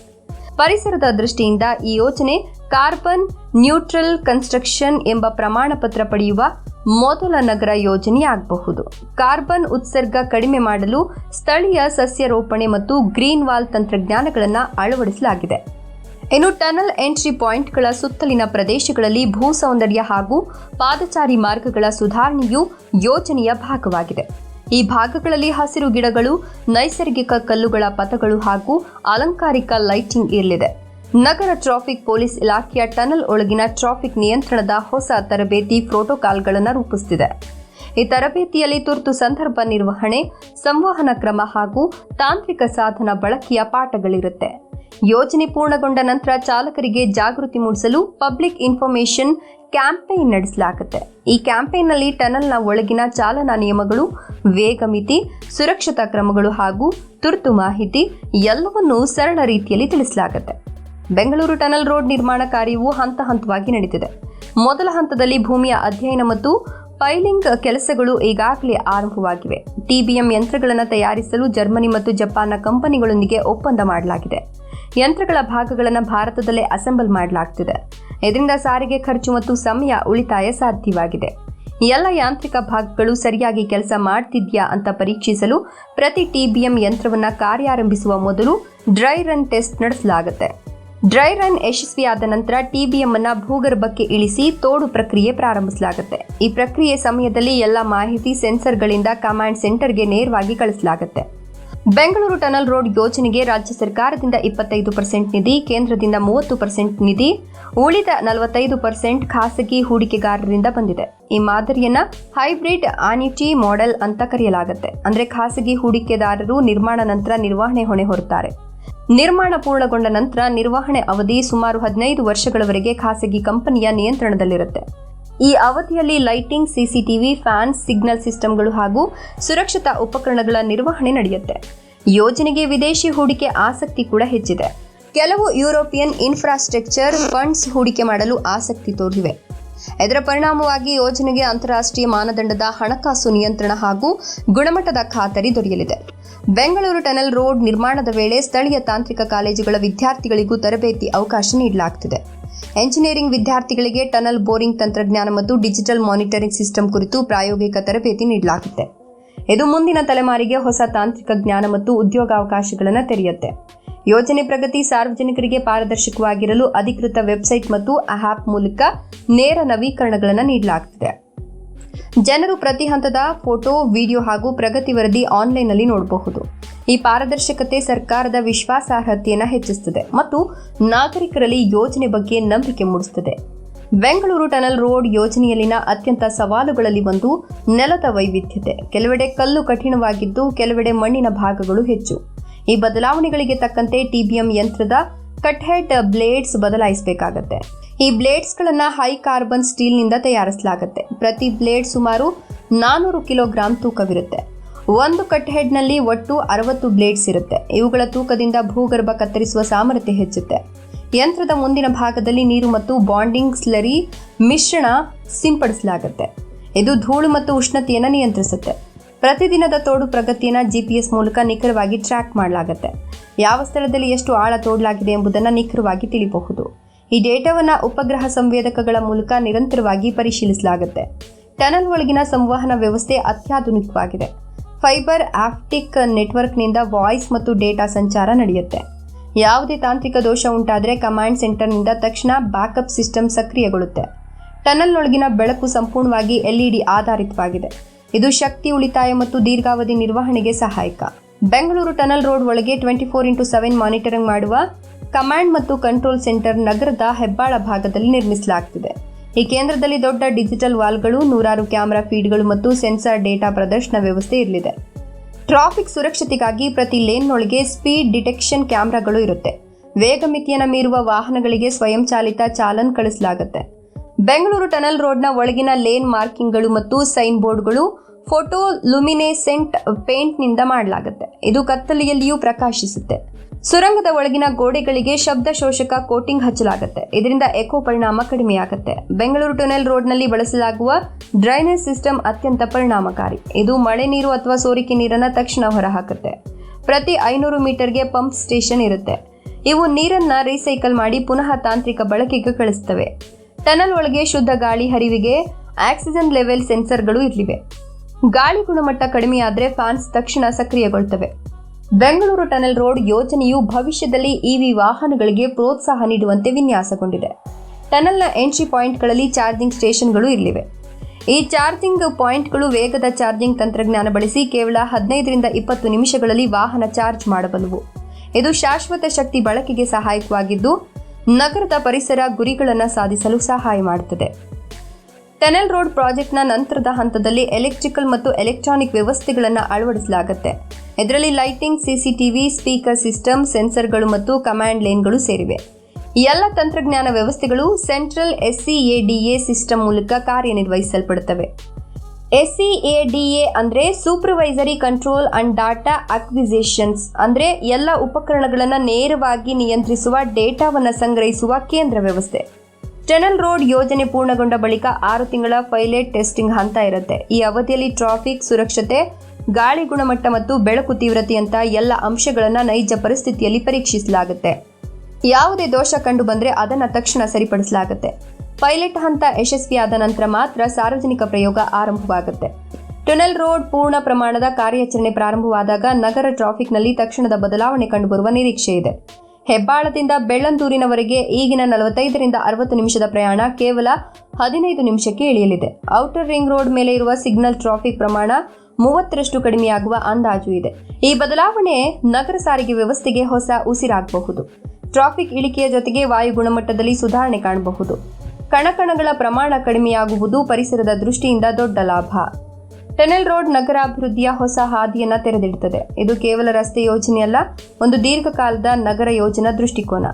ಪರಿಸರದ ದೃಷ್ಟಿಯಿಂದ ಈ ಯೋಜನೆ ಕಾರ್ಬನ್ ನ್ಯೂಟ್ರಲ್ ಕನ್ಸ್ಟ್ರಕ್ಷನ್ ಎಂಬ ಪ್ರಮಾಣ ಪತ್ರ ಪಡೆಯುವ ಮೊದಲ ನಗರ ಯೋಜನೆಯಾಗಬಹುದು. ಕಾರ್ಬನ್ ಉತ್ಸರ್ಗ ಕಡಿಮೆ ಮಾಡಲು ಸ್ಥಳೀಯ ಸಸ್ಯರೋಪಣೆ ಮತ್ತು ಗ್ರೀನ್ ವಾಲ್ ತಂತ್ರಜ್ಞಾನಗಳನ್ನು ಅಳವಡಿಸಲಾಗಿದೆ. ಇನ್ನು ಟನಲ್ ಎಂಟ್ರಿ ಪಾಯಿಂಟ್ಗಳ ಸುತ್ತಲಿನ ಪ್ರದೇಶಗಳಲ್ಲಿ ಭೂ ಸೌಂದರ್ಯ ಹಾಗೂ ಪಾದಚಾರಿ ಮಾರ್ಗಗಳ ಸುಧಾರಣೆಯು ಯೋಜನೆಯ ಭಾಗವಾಗಿದೆ. ಈ ಭಾಗಗಳಲ್ಲಿ ಹಸಿರು ಗಿಡಗಳು, ನೈಸರ್ಗಿಕ ಕಲ್ಲುಗಳ ಪಥಗಳು ಹಾಗೂ ಅಲಂಕಾರಿಕ ಲೈಟಿಂಗ್ ಇರಲಿದೆ. ನಗರ ಟ್ರಾಫಿಕ್ ಪೊಲೀಸ್ ಇಲಾಖೆಯ ಟನಲ್ ಒಳಗಿನ ಟ್ರಾಫಿಕ್ ನಿಯಂತ್ರಣದ ಹೊಸ ತರಬೇತಿ ಪ್ರೋಟೋಕಾಲ್ಗಳನ್ನು ರೂಪಿಸುತ್ತಿದೆ. ಈ ತರಬೇತಿಯಲ್ಲಿ ತುರ್ತು ಸಂದರ್ಭ ನಿರ್ವಹಣೆ, ಸಂವಹನ ಕ್ರಮ ಹಾಗೂ ತಾಂತ್ರಿಕ ಸಾಧನ ಬಳಕೆಯ ಪಾಠಗಳಿರುತ್ತೆ. ಯೋಜನೆ ಪೂರ್ಣಗೊಂಡ ನಂತರ ಚಾಲಕರಿಗೆ ಜಾಗೃತಿ ಮೂಡಿಸಲು ಪಬ್ಲಿಕ್ ಇನ್ಫಾರ್ಮೇಷನ್ ಕ್ಯಾಂಪೇನ್ ನಡೆಸಲಾಗುತ್ತೆ. ಈ ಕ್ಯಾಂಪೇನ್ನಲ್ಲಿ ಟನಲ್ನ ಒಳಗಿನ ಚಾಲನಾ ನಿಯಮಗಳು, ವೇಗ ಮಿತಿ, ಸುರಕ್ಷತಾ ಕ್ರಮಗಳು ಹಾಗೂ ತುರ್ತು ಮಾಹಿತಿ ಎಲ್ಲವನ್ನೂ ಸರಳ ರೀತಿಯಲ್ಲಿ ತಿಳಿಸಲಾಗುತ್ತೆ. ಬೆಂಗಳೂರು ಟನಲ್ ರೋಡ್ ನಿರ್ಮಾಣ ಕಾರ್ಯವು ಹಂತ ಹಂತವಾಗಿ ನಡೆದಿದೆ. ಮೊದಲ ಹಂತದಲ್ಲಿ ಭೂಮಿಯ ಅಧ್ಯಯನ ಮತ್ತು ಪೈಲಿಂಗ್ ಕೆಲಸಗಳು ಈಗಾಗಲೇ ಆರಂಭವಾಗಿವೆ. ಟಿಬಿಎಂ ಯಂತ್ರಗಳನ್ನು ತಯಾರಿಸಲು ಜರ್ಮನಿ ಮತ್ತು ಜಪಾನ್ನ ಕಂಪನಿಗಳೊಂದಿಗೆ ಒಪ್ಪಂದ ಮಾಡಲಾಗಿದೆ. ಯಂತ್ರಗಳ ಭಾಗಗಳನ್ನು ಭಾರತದಲ್ಲೇ ಅಸೆಂಬಲ್ ಮಾಡಲಾಗುತ್ತಿದೆ. ಇದರಿಂದ ಸಾರಿಗೆ ಖರ್ಚು ಮತ್ತು ಸಮಯ ಉಳಿತಾಯ ಸಾಧ್ಯವಾಗಿದೆ. ಎಲ್ಲ ಯಾಂತ್ರಿಕ ಭಾಗಗಳು ಸರಿಯಾಗಿ ಕೆಲಸ ಮಾಡ್ತಿದ್ಯಾ ಅಂತ ಪರೀಕ್ಷಿಸಲು ಪ್ರತಿ ಟಿಬಿಎಂ ಯಂತ್ರವನ್ನು ಕಾರ್ಯಾರಂಭಿಸುವ ಮೊದಲು ಡ್ರೈ ರನ್ ಟೆಸ್ಟ್ ನಡೆಸಲಾಗುತ್ತೆ. ಡ್ರೈ ರನ್ ಯಶಸ್ವಿಯಾದ ನಂತರ ಟಿಬಿಎಂ ಅನ್ನು ಭೂಗರ್ಭಕ್ಕೆ ಇಳಿಸಿ ತೋಡು ಪ್ರಕ್ರಿಯೆ ಪ್ರಾರಂಭಿಸಲಾಗುತ್ತೆ. ಈ ಪ್ರಕ್ರಿಯೆ ಸಮಯದಲ್ಲಿ ಎಲ್ಲ ಮಾಹಿತಿ ಸೆನ್ಸರ್ಗಳಿಂದ ಕಮಾಂಡ್ ಸೆಂಟರ್ಗೆ ನೇರವಾಗಿ ಕಳಿಸಲಾಗುತ್ತೆ. ಬೆಂಗಳೂರು ಟನಲ್ ರೋಡ್ ಯೋಜನೆಗೆ ರಾಜ್ಯ ಸರ್ಕಾರದಿಂದ 25% ನಿಧಿ, ಕೇಂದ್ರದಿಂದ 30% ನಿಧಿ, ಉಳಿದ 45% ಖಾಸಗಿ ಹೂಡಿಕೆಗಾರರಿಂದ ಬಂದಿದೆ. ಈ ಮಾದರಿಯನ್ನ ಹೈಬ್ರಿಡ್ ಆನ್ಯುಟಿ ಮಾಡೆಲ್ ಅಂತ ಕರೆಯಲಾಗುತ್ತೆ. ಅಂದ್ರೆ ಖಾಸಗಿ ಹೂಡಿಕೆದಾರರು ನಿರ್ಮಾಣ ನಂತರ ನಿರ್ವಹಣೆ ಹೊಣೆ ಹೊರುತ್ತಾರೆ. ನಿರ್ಮಾಣ ಪೂರ್ಣಗೊಂಡ ನಂತರ ನಿರ್ವಹಣೆ ಅವಧಿ ಸುಮಾರು 15 ವರ್ಷಗಳವರೆಗೆ ಖಾಸಗಿ ಕಂಪನಿಯ ನಿಯಂತ್ರಣದಲ್ಲಿರುತ್ತೆ. ಈ ಅವಧಿಯಲ್ಲಿ ಲೈಟಿಂಗ್, ಸಿಸಿಟಿವಿ, ಫ್ಯಾನ್, ಸಿಗ್ನಲ್ ಸಿಸ್ಟಮ್ಗಳು ಹಾಗೂ ಸುರಕ್ಷತಾ ಉಪಕರಣಗಳ ನಿರ್ವಹಣೆ ನಡೆಯುತ್ತೆ. ಯೋಜನೆಗೆ ವಿದೇಶಿ ಹೂಡಿಕೆ ಆಸಕ್ತಿ ಕೂಡ ಹೆಚ್ಚಿದೆ. ಕೆಲವು ಯುರೋಪಿಯನ್ ಇನ್ಫ್ರಾಸ್ಟ್ರಕ್ಚರ್ ಫಂಡ್ಸ್ ಹೂಡಿಕೆ ಮಾಡಲು ಆಸಕ್ತಿ ತೋರಿವೆ. ಇದರ ಪರಿಣಾಮವಾಗಿ ಯೋಜನೆಗೆ ಅಂತಾರಾಷ್ಟ್ರೀಯ ಮಾನದಂಡದ ಹಣಕಾಸು ನಿಯಂತ್ರಣ ಹಾಗೂ ಗುಣಮಟ್ಟದ ಖಾತರಿ ದೊರೆಯಲಿದೆ. ಬೆಂಗಳೂರು ಟನಲ್ ರೋಡ್ ನಿರ್ಮಾಣದ ವೇಳೆ ಸ್ಥಳೀಯ ತಾಂತ್ರಿಕ ಕಾಲೇಜುಗಳ ವಿದ್ಯಾರ್ಥಿಗಳಿಗೂ ತರಬೇತಿ ಅವಕಾಶ ನೀಡಲಾಗುತ್ತಿದೆ. ಎಂಜಿನಿಯರಿಂಗ್ ವಿದ್ಯಾರ್ಥಿಗಳಿಗೆ ಟನಲ್ ಬೋರಿಂಗ್ ತಂತ್ರಜ್ಞಾನ ಮತ್ತು ಡಿಜಿಟಲ್ ಮಾನಿಟರಿಂಗ್ ಸಿಸ್ಟಮ್ ಕುರಿತು ಪ್ರಾಯೋಗಿಕ ತರಬೇತಿ ನೀಡಲಾಗುತ್ತೆ. ಇದು ಮುಂದಿನ ತಲೆಮಾರಿಗೆ ಹೊಸ ತಾಂತ್ರಿಕ ಜ್ಞಾನ ಮತ್ತು ಉದ್ಯೋಗಾವಕಾಶಗಳನ್ನು ತೆರೆಯುತ್ತೆ. ಯೋಜನೆ ಪ್ರಗತಿ ಸಾರ್ವಜನಿಕರಿಗೆ ಪಾರದರ್ಶಕವಾಗಿರಲು ಅಧಿಕೃತ ವೆಬ್ಸೈಟ್ ಮತ್ತು ಆ್ಯಪ್ ಮೂಲಕ ನೇರ ನವೀಕರಣಗಳನ್ನು ನೀಡಲಾಗುತ್ತಿದೆ. ಜನರು ಪ್ರತಿ ಹಂತದ ಫೋಟೋ, ವಿಡಿಯೋ ಹಾಗೂ ಪ್ರಗತಿ ವರದಿ ಆನ್ಲೈನ್ನಲ್ಲಿ ನೋಡಬಹುದು. ಈ ಪಾರದರ್ಶಕತೆ ಸರ್ಕಾರದ ವಿಶ್ವಾಸಾರ್ಹತೆಯನ್ನು ಹೆಚ್ಚಿಸುತ್ತದೆ ಮತ್ತು ನಾಗರಿಕರಲ್ಲಿ ಯೋಜನೆ ಬಗ್ಗೆ ನಂಬಿಕೆ ಮೂಡಿಸುತ್ತದೆ. ಬೆಂಗಳೂರು ಟನಲ್ ರೋಡ್ ಯೋಜನೆಯಲ್ಲಿನ ಅತ್ಯಂತ ಸವಾಲುಗಳಲ್ಲಿ ಒಂದು ನೆಲದ ವೈವಿಧ್ಯತೆ. ಕೆಲವೆಡೆ ಕಲ್ಲು ಕಠಿಣವಾಗಿದ್ದು, ಕೆಲವೆಡೆ ಮಣ್ಣಿನ ಭಾಗಗಳು ಹೆಚ್ಚು. ಈ ಬದಲಾವಣೆಗಳಿಗೆ ತಕ್ಕಂತೆ ಟಿಬಿಎಂ ಯಂತ್ರದ ಕಟ್ಹೆಡ್ ಬ್ಲೇಡ್ಸ್ ಬದಲಾಯಿಸಬೇಕಾಗುತ್ತೆ. ಈ ಬ್ಲೇಡ್ಸ್ಗಳನ್ನು ಹೈ ಕಾರ್ಬನ್ ಸ್ಟೀಲ್ನಿಂದ ತಯಾರಿಸಲಾಗುತ್ತೆ. ಪ್ರತಿ ಬ್ಲೇಡ್ ಸುಮಾರು 400 ಕಿಲೋಗ್ರಾಂ ತೂಕವಿರುತ್ತೆ. ಒಂದು ಕಟ್ ಹೆಡ್ನಲ್ಲಿ ಒಟ್ಟು 60 ಬ್ಲೇಡ್ಸ್ ಇರುತ್ತೆ. ಇವುಗಳ ತೂಕದಿಂದ ಭೂಗರ್ಭ ಕತ್ತರಿಸುವ ಸಾಮರ್ಥ್ಯ ಹೆಚ್ಚುತ್ತೆ. ಯಂತ್ರದ ಮುಂದಿನ ಭಾಗದಲ್ಲಿ ನೀರು ಮತ್ತು ಬಾಂಡಿಂಗ್ ಸ್ಲರಿ ಮಿಶ್ರಣ ಸಿಂಪಡಿಸಲಾಗುತ್ತೆ. ಇದು ಧೂಳು ಮತ್ತು ಉಷ್ಣತೆಯನ್ನು ನಿಯಂತ್ರಿಸುತ್ತೆ. ಪ್ರತಿದಿನದ ತೋಡು ಪ್ರಗತಿಯನ್ನು GPS ಮೂಲಕ ನಿಖರವಾಗಿ ಟ್ರ್ಯಾಕ್ ಮಾಡಲಾಗುತ್ತೆ. ಯಾವ ಸ್ಥಳದಲ್ಲಿ ಎಷ್ಟು ಆಳ ತೋಡಲಾಗಿದೆ ಎಂಬುದನ್ನು ನಿಖರವಾಗಿ ತಿಳಿಯಬಹುದು. ಈ ಡೇಟಾವನ್ನು ಉಪಗ್ರಹ ಸಂವೇದಕಗಳ ಮೂಲಕ ನಿರಂತರವಾಗಿ ಪರಿಶೀಲಿಸಲಾಗುತ್ತೆ. ಟನಲ್ ಒಳಗಿನ ಸಂವಹನ ವ್ಯವಸ್ಥೆ ಅತ್ಯಾಧುನಿಕವಾಗಿದೆ. ಫೈಬರ್ ಆಪ್ಟಿಕ್ ನೆಟ್ವರ್ಕ್ನಿಂದ ವಾಯ್ಸ್ ಮತ್ತು ಡೇಟಾ ಸಂಚಾರ ನಡೆಯುತ್ತೆ. ಯಾವುದೇ ತಾಂತ್ರಿಕ ದೋಷ ಉಂಟಾದರೆ ಕಮಾಂಡ್ ಸೆಂಟರ್ನಿಂದ ತಕ್ಷಣ ಬ್ಯಾಕಪ್ ಸಿಸ್ಟಮ್ ಸಕ್ರಿಯಗೊಳ್ಳುತ್ತೆ. ಟನಲ್ನೊಳಗಿನ ಬೆಳಕು ಸಂಪೂರ್ಣವಾಗಿ LED ಆಧಾರಿತವಾಗಿದೆ. ಇದು ಶಕ್ತಿ ಉಳಿತಾಯ ಮತ್ತು ದೀರ್ಘಾವಧಿ ನಿರ್ವಹಣೆಗೆ ಸಹಾಯಕ. ಬೆಂಗಳೂರು ಟನಲ್ ರೋಡ್ ಒಳಗೆ 24x7 ಮಾನಿಟರಿಂಗ್ ಮಾಡುವ ಕಮಾಂಡ್ ಮತ್ತು ಕಂಟ್ರೋಲ್ ಸೆಂಟರ್ ನಗರದ ಹೆಬ್ಬಾಳ ಭಾಗದಲ್ಲಿ ನಿರ್ಮಿಸಲಾಗುತ್ತಿದೆ. ಈ ಕೇಂದ್ರದಲ್ಲಿ ದೊಡ್ಡ ಡಿಜಿಟಲ್ ವಾಲ್ಗಳು, 100 ಕ್ಯಾಮೆರಾ ಫೀಡ್ಗಳು ಮತ್ತು ಸೆನ್ಸಾರ್ ಡೇಟಾ ಪ್ರದರ್ಶನ ವ್ಯವಸ್ಥೆ ಇರಲಿದೆ. ಟ್ರಾಫಿಕ್ ಸುರಕ್ಷತೆಗಾಗಿ ಪ್ರತಿ ಲೇನ್ನೊಳಗೆ ಸ್ಪೀಡ್ ಡಿಟೆಕ್ಷನ್ ಕ್ಯಾಮೆರಾಗಳು ಇರುತ್ತೆ. ವೇಗ ಮಿತಿಯನ್ನು ಮೀರುವ ವಾಹನಗಳಿಗೆ ಸ್ವಯಂಚಾಲಿತ ಚಾಲನ್ ಕಳಿಸಲಾಗುತ್ತೆ. ಬೆಂಗಳೂರು ಟನಲ್ ರೋಡ್ನ ಒಳಗಿನ ಲೇನ್ ಮಾರ್ಕಿಂಗ್ಗಳು ಮತ್ತು ಸೈನ್ ಬೋರ್ಡ್ಗಳು ಫೋಟೋ ಲುಮಿನೆಸೆಂಟ್ ಪೇಂಟ್ನಿಂದ ಮಾಡಲಾಗುತ್ತೆ. ಇದು ಕತ್ತಲೆಯಲ್ಲಿಯೂ ಪ್ರಕಾಶಿಸುತ್ತೆ. ಸುರಂಗದ ಒಳಗಿನ ಗೋಡೆಗಳಿಗೆ ಶಬ್ದ ಶೋಷಕ ಕೋಟಿಂಗ್ ಹಚ್ಚಲಾಗುತ್ತೆ. ಇದರಿಂದ ಎಕೋ ಪರಿಣಾಮ ಕಡಿಮೆಯಾಗುತ್ತೆ. ಬೆಂಗಳೂರು ಟನಲ್ ರೋಡ್ನಲ್ಲಿ ಬಳಸಲಾಗುವ ಡ್ರೈನೇಜ್ ಸಿಸ್ಟಮ್ ಅತ್ಯಂತ ಪರಿಣಾಮಕಾರಿ. ಇದು ಮಳೆ ನೀರು ಅಥವಾ ಸೋರಿಕೆ ನೀರನ್ನು ತಕ್ಷಣ ಹೊರಹಾಕುತ್ತೆ. ಪ್ರತಿ 500 ಮೀಟರ್ಗೆ ಪಂಪ್ ಸ್ಟೇಷನ್ ಇರುತ್ತೆ. ಇವು ನೀರನ್ನು ರೀಸೈಕಲ್ ಮಾಡಿ ಪುನಃ ತಾಂತ್ರಿಕ ಬಳಕೆಗೆ ಕಳಿಸ್ತವೆ. ಟನಲ್ ಒಳಗೆ ಶುದ್ಧ ಗಾಳಿ ಹರಿವಿಗೆ ಆಕ್ಸಿಜನ್ ಲೆವೆಲ್ ಸೆನ್ಸರ್ಗಳು ಇರಲಿವೆ. ಗಾಳಿ ಗುಣಮಟ್ಟ ಕಡಿಮೆಯಾದರೆ ಫ್ಯಾನ್ಸ್ ತಕ್ಷಣ ಸಕ್ರಿಯಗೊಳ್ತವೆ. ಬೆಂಗಳೂರು ಟನಲ್ ರೋಡ್ ಯೋಜನೆಯು ಭವಿಷ್ಯದಲ್ಲಿ EV ವಾಹನಗಳಿಗೆ ಪ್ರೋತ್ಸಾಹ ನೀಡುವಂತೆ ವಿನ್ಯಾಸಗೊಂಡಿದೆ. ಟನಲ್ನ ಎಂಟ್ರಿ ಪಾಯಿಂಟ್ಗಳಲ್ಲಿ ಚಾರ್ಜಿಂಗ್ ಸ್ಟೇಷನ್ಗಳು ಇರಲಿವೆ. ಈ ಚಾರ್ಜಿಂಗ್ ಪಾಯಿಂಟ್ಗಳು ವೇಗದ ಚಾರ್ಜಿಂಗ್ ತಂತ್ರಜ್ಞಾನ ಬಳಸಿ ಕೇವಲ 15ರಿಂದ 20 ನಿಮಿಷಗಳಲ್ಲಿ ವಾಹನ ಚಾರ್ಜ್ ಮಾಡಬಲ್ಲವು. ಇದು ಶಾಶ್ವತ ಶಕ್ತಿ ಬಳಕೆಗೆ ಸಹಾಯಕವಾಗಿದ್ದು ನಗರದ ಪರಿಸರ ಗುರಿಗಳನ್ನು ಸಾಧಿಸಲು ಸಹಾಯ ಮಾಡುತ್ತದೆ. ಟನಲ್ ರೋಡ್ ಪ್ರಾಜೆಕ್ಟ್ನ ನಂತರದ ಹಂತದಲ್ಲಿ ಎಲೆಕ್ಟ್ರಿಕಲ್ ಮತ್ತು ಎಲೆಕ್ಟ್ರಾನಿಕ್ ವ್ಯವಸ್ಥೆಗಳನ್ನು ಅಳವಡಿಸಲಾಗುತ್ತೆ. ಇದರಲ್ಲಿ ಲೈಟಿಂಗ್, CCTV, ಸ್ಪೀಕರ್ ಸಿಸ್ಟಮ್, ಸೆನ್ಸರ್ಗಳು ಮತ್ತು ಕಮಾಂಡ್ ಲೇನ್ಗಳು ಸೇರಿವೆ. ಎಲ್ಲ ತಂತ್ರಜ್ಞಾನ ವ್ಯವಸ್ಥೆಗಳು ಸೆಂಟ್ರಲ್ SCADA ಸಿಸ್ಟಮ್ ಮೂಲಕ ಕಾರ್ಯನಿರ್ವಹಿಸಲ್ಪಡುತ್ತವೆ. SCADA ಅಂದರೆ ಸೂಪರ್ವೈಸರಿ ಕಂಟ್ರೋಲ್ ಅಂಡ್ ಡಾಟಾ ಅಕ್ವಿಸಿಷನ್ಸ್, ಅಂದರೆ ಎಲ್ಲ ಉಪಕರಣಗಳನ್ನು ನೇರವಾಗಿ ನಿಯಂತ್ರಿಸುವ, ಡೇಟಾವನ್ನು ಸಂಗ್ರಹಿಸುವ ಕೇಂದ್ರ ವ್ಯವಸ್ಥೆ. ಟನಲ್ ರೋಡ್ ಯೋಜನೆ ಪೂರ್ಣಗೊಂಡ ಬಳಿಕ 6 ತಿಂಗಳ ಪೈಲಟ್ ಟೆಸ್ಟಿಂಗ್ ಹಂತ ಇರುತ್ತೆ. ಈ ಅವಧಿಯಲ್ಲಿ ಟ್ರಾಫಿಕ್ ಸುರಕ್ಷತೆ, ಗಾಳಿ ಗುಣಮಟ್ಟ ಮತ್ತು ಬೆಳಕು ತೀವ್ರತೆಯಂಥ ಎಲ್ಲ ಅಂಶಗಳನ್ನು ನೈಜ ಪರಿಸ್ಥಿತಿಯಲ್ಲಿ ಪರೀಕ್ಷಿಸಲಾಗುತ್ತೆ. ಯಾವುದೇ ದೋಷ ಕಂಡು ಬಂದರೆ ಅದನ್ನು ತಕ್ಷಣ ಸರಿಪಡಿಸಲಾಗುತ್ತೆ. ಪೈಲಟ್ ಹಂತ ಯಶಸ್ವಿಯಾದ ನಂತರ ಮಾತ್ರ ಸಾರ್ವಜನಿಕ ಪ್ರಯೋಗ ಆರಂಭವಾಗುತ್ತೆ. ಟನಲ್ ರೋಡ್ ಪೂರ್ಣ ಪ್ರಮಾಣದ ಕಾರ್ಯಾಚರಣೆ ಪ್ರಾರಂಭವಾದಾಗ ನಗರ ಟ್ರಾಫಿಕ್ನಲ್ಲಿ ತಕ್ಷಣದ ಬದಲಾವಣೆ ಕಂಡುಬರುವ ನಿರೀಕ್ಷೆ ಇದೆ. ಹೆಬ್ಬಾಳದಿಂದ ಬೆಳ್ಳಂದೂರಿನವರೆಗೆ ಈಗಿನ 45ರಿಂದ 60 ನಿಮಿಷದ ಪ್ರಯಾಣ ಕೇವಲ 15 ನಿಮಿಷಕ್ಕೆ ಇಳಿಯಲಿದೆ. ಔಟರ್ ರಿಂಗ್ ರೋಡ್ ಮೇಲೆ ಇರುವ ಸಿಗ್ನಲ್ ಟ್ರಾಫಿಕ್ ಪ್ರಮಾಣ 30ರಷ್ಟು ಕಡಿಮೆಯಾಗುವ ಅಂದಾಜು ಇದೆ. ಈ ಬದಲಾವಣೆ ನಗರ ಸಾರಿಗೆ ವ್ಯವಸ್ಥೆಗೆ ಹೊಸ ಉಸಿರಾಗಬಹುದು. ಟ್ರಾಫಿಕ್ ಇಳಿಕೆಯ ಜೊತೆಗೆ ವಾಯು ಗುಣಮಟ್ಟದಲ್ಲಿ ಸುಧಾರಣೆ ಕಾಣಬಹುದು. ಕಣಕಣಗಳ ಪ್ರಮಾಣ ಕಡಿಮೆಯಾಗುವುದು ಪರಿಸರದ ದೃಷ್ಟಿಯಿಂದ ದೊಡ್ಡ ಲಾಭ. ಟನಲ್ ರೋಡ್ ನಗರಾಭಿವೃದ್ಧಿಯ ಹೊಸ ಹಾದಿಯನ್ನು ತೆರೆದಿಡುತ್ತದೆ. ಇದು ಕೇವಲ ರಸ್ತೆ ಯೋಜನೆಯಲ್ಲ, ಒಂದು ದೀರ್ಘಕಾಲದ ನಗರ ಯೋಜನಾ ದೃಷ್ಟಿಕೋನ.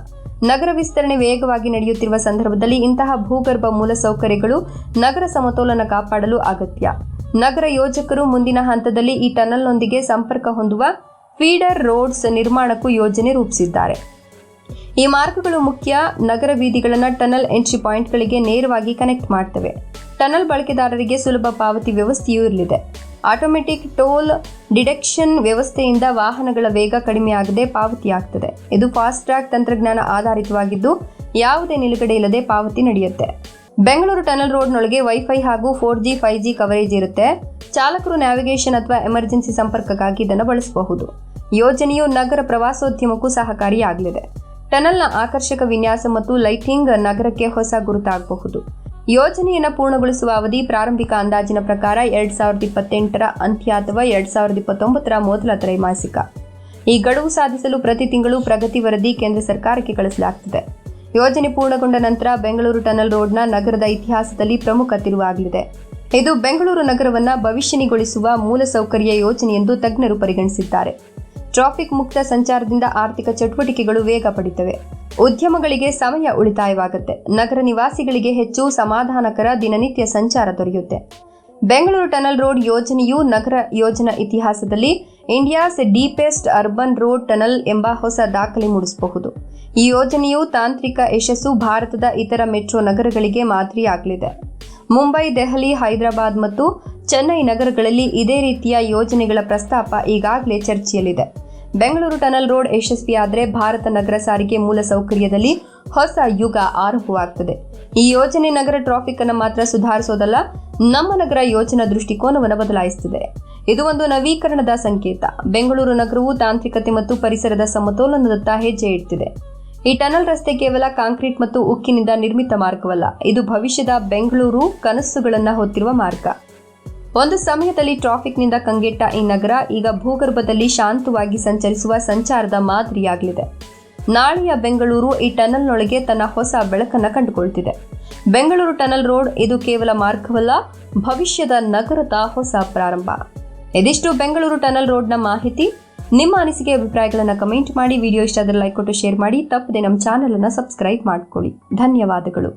ನಗರ ವಿಸ್ತರಣೆ ವೇಗವಾಗಿ ನಡೆಯುತ್ತಿರುವ ಸಂದರ್ಭದಲ್ಲಿ ಇಂತಹ ಭೂಗರ್ಭ ಮೂಲಸೌಕರ್ಯಗಳು ನಗರ ಸಮತೋಲನ ಕಾಪಾಡಲು ಅಗತ್ಯ. ನಗರ ಯೋಜಕರು ಮುಂದಿನ ಹಂತದಲ್ಲಿ ಈ ಟನಲ್ನೊಂದಿಗೆ ಸಂಪರ್ಕ ಹೊಂದುವ ಫೀಡರ್ ರೋಡ್ಸ್ ನಿರ್ಮಾಣಕ್ಕೂ ಯೋಜನೆ ರೂಪಿಸಿದ್ದಾರೆ. ಈ ಮಾರ್ಗಗಳು ಮುಖ್ಯ ನಗರ ಬೀದಿಗಳನ್ನು ಟನಲ್ ಎಂಟ್ರಿ ಪಾಯಿಂಟ್ಗಳಿಗೆ ನೇರವಾಗಿ ಕನೆಕ್ಟ್ ಮಾಡ್ತವೆ. ಟನಲ್ ಬಳಕೆದಾರರಿಗೆ ಸುಲಭ ಪಾವತಿ ವ್ಯವಸ್ಥೆಯೂ ಇರಲಿದೆ. ಆಟೋಮೆಟಿಕ್ ಟೋಲ್ ಡಿಡಕ್ಷನ್ ವ್ಯವಸ್ಥೆಯಿಂದ ವಾಹನಗಳ ವೇಗ ಕಡಿಮೆಯಾಗದೆ ಪಾವತಿಯಾಗ್ತದೆ. ಇದು ಫಾಸ್ಟ್ ಟ್ರ್ಯಾಕ್ ತಂತ್ರಜ್ಞಾನ ಆಧಾರಿತವಾಗಿದ್ದು ಯಾವುದೇ ನಿಲುಗಡೆ ಇಲ್ಲದೆ ಪಾವತಿ ನಡೆಯುತ್ತೆ. ಬೆಂಗಳೂರು ಟನಲ್ ರೋಡ್ನೊಳಗೆ ವೈಫೈ ಹಾಗೂ 4G 5G ಕವರೇಜ್ ಇರುತ್ತೆ. ಚಾಲಕರು ನ್ಯಾವಿಗೇಷನ್ ಅಥವಾ ಎಮರ್ಜೆನ್ಸಿ ಸಂಪರ್ಕಕ್ಕಾಗಿ ಇದನ್ನು ಬಳಸಬಹುದು. ಯೋಜನೆಯು ನಗರ ಪ್ರವಾಸೋದ್ಯಮಕ್ಕೂ ಸಹಕಾರಿಯಾಗಲಿದೆ. ಟನಲ್ನ ಆಕರ್ಷಕ ವಿನ್ಯಾಸ ಮತ್ತು ಲೈಟಿಂಗ್ ನಗರಕ್ಕೆ ಹೊಸ ಗುರುತಾಗಬಹುದು. ಯೋಜನೆಯನ್ನು ಪೂರ್ಣಗೊಳಿಸುವ ಅವಧಿ ಪ್ರಾರಂಭಿಕ ಅಂದಾಜಿನ ಪ್ರಕಾರ 2028ರ ಅಂತ್ಯ ಅಥವಾ 2029ರ ಮೊದಲ ತ್ರೈಮಾಸಿಕ. ಈ ಗಡುವು ಸಾಧಿಸಲು ಪ್ರತಿ ತಿಂಗಳು ಪ್ರಗತಿ ವರದಿ ಕೇಂದ್ರ ಸರ್ಕಾರಕ್ಕೆ ಕಳಿಸಲಾಗುತ್ತದೆ. ಯೋಜನೆ ಪೂರ್ಣಗೊಂಡ ನಂತರ ಬೆಂಗಳೂರು ಟನಲ್ ರೋಡ್ನ ನಗರದ ಇತಿಹಾಸದಲ್ಲಿ ಪ್ರಮುಖ ತಿರುವಾಗಲಿದೆ. ಇದು ಬೆಂಗಳೂರು ನಗರವನ್ನು ಭವಿಷ್ಯನಿಗೊಳಿಸುವ ಮೂಲಸೌಕರ್ಯ ಯೋಜನೆ ಎಂದು ತಜ್ಞರು ಪರಿಗಣಿಸಿದ್ದಾರೆ. ಟ್ರಾಫಿಕ್ ಮುಕ್ತ ಸಂಚಾರದಿಂದ ಆರ್ಥಿಕ ಚಟುವಟಿಕೆಗಳು ವೇಗ ಪಡೆಯುತ್ತವೆ. ಉದ್ಯಮಗಳಿಗೆ ಸಮಯ ಉಳಿತಾಯವಾಗುತ್ತೆ. ನಗರ ನಿವಾಸಿಗಳಿಗೆ ಹೆಚ್ಚು ಸಮಾಧಾನಕರ ದಿನನಿತ್ಯ ಸಂಚಾರ ದೊರೆಯುತ್ತೆ. ಬೆಂಗಳೂರು ಟನಲ್ ರೋಡ್ ಯೋಜನೆಯು ನಗರ ಯೋಜನಾ ಇತಿಹಾಸದಲ್ಲಿ India's deepest urban road tunnel ಎಂಬ ಹೊಸ ದಾಖಲೆ ಮೂಡಿಸಬಹುದು. ಈ ಯೋಜನೆಯು ತಾಂತ್ರಿಕ ಯಶಸ್ಸು ಭಾರತದ ಇತರ ಮೆಟ್ರೋ ನಗರಗಳಿಗೆ ಮಾದರಿಯಾಗಲಿದೆ. ಮುಂಬೈ, ದೆಹಲಿ, ಹೈದರಾಬಾದ್ ಮತ್ತು ಚೆನ್ನೈ ನಗರಗಳಲ್ಲಿ ಇದೇ ರೀತಿಯ ಯೋಜನೆಗಳ ಪ್ರಸ್ತಾಪ ಈಗಾಗಲೇ ಚರ್ಚೆಯಲ್ಲಿದೆ. ಬೆಂಗಳೂರು ಟನಲ್ ರೋಡ್ ಯಶಸ್ವಿಯಾದರೆ ಭಾರತ ನಗರ ಸಾರಿಗೆ ಮೂಲಸೌಕರ್ಯದಲ್ಲಿ ಹೊಸ ಯುಗ ಆರಂಭವಾಗ್ತದೆ. ಈ ಯೋಜನೆ ನಗರ ಟ್ರಾಫಿಕ್ ಅನ್ನು ಮಾತ್ರ ಸುಧಾರಿಸೋದಲ್ಲ, ನಮ್ಮ ನಗರ ಯೋಜನಾ ದೃಷ್ಟಿಕೋನವನ್ನು ಬದಲಾಯಿಸುತ್ತದೆ. ಇದು ಒಂದು ನವೀಕರಣದ ಸಂಕೇತ. ಬೆಂಗಳೂರು ನಗರವು ತಾಂತ್ರಿಕತೆ ಮತ್ತು ಪರಿಸರದ ಸಮತೋಲನದತ್ತ ಹೆಜ್ಜೆ ಇಡ್ತಿದೆ. ಈ ಟನಲ್ ರಸ್ತೆ ಕೇವಲ ಕಾಂಕ್ರೀಟ್ ಮತ್ತು ಉಕ್ಕಿನಿಂದ ನಿರ್ಮಿತ ಮಾರ್ಗವಲ್ಲ, ಇದು ಭವಿಷ್ಯದ ಬೆಂಗಳೂರು ಕನಸುಗಳನ್ನು ಹೊತ್ತಿರುವ ಮಾರ್ಗ. ಒಂದು ಸಮಯದಲ್ಲಿ ಟ್ರಾಫಿಕ್ನಿಂದ ಕಂಗೆಟ್ಟ ಈ ನಗರ ಈಗ ಭೂಗರ್ಭದಲ್ಲಿ ಶಾಂತವಾಗಿ ಸಂಚರಿಸುವ ಸಂಚಾರದ ಮಾದರಿಯಾಗಲಿದೆ. ನಾಳೆಯ ಬೆಂಗಳೂರು ಈ ಟನಲ್ನೊಳಗೆ ತನ್ನ ಹೊಸ ಬೆಳಕನ್ನು ಕಂಡುಕೊಳ್ತಿದೆ. ಬೆಂಗಳೂರು ಟನಲ್ ರೋಡ್ ಇದು ಕೇವಲ ಮಾರ್ಗವಲ್ಲ, ಭವಿಷ್ಯದ ನಗರದ ಹೊಸ ಪ್ರಾರಂಭ. ಇದಿಷ್ಟು ಬೆಂಗಳೂರು ಟನಲ್ ರೋಡ್ನ ಮಾಹಿತಿ. ನಿಮ್ಮ ಅನಿಸಿಕೆ ಅಭಿಪ್ರಾಯಗಳನ್ನು ಕಮೆಂಟ್ ಮಾಡಿ. ವಿಡಿಯೋ ಇಷ್ಟ ಆದರೆ ಲೈಕ್ ಕೊಟ್ಟು ಶೇರ್ ಮಾಡಿ. ತಪ್ಪದೆ ನಮ್ಮ ಚಾನೆಲ್ ಅನ್ನು ಸಬ್ಸ್ಕ್ರೈಬ್ ಮಾಡಿಕೊಳ್ಳಿ. ಧನ್ಯವಾದಗಳು.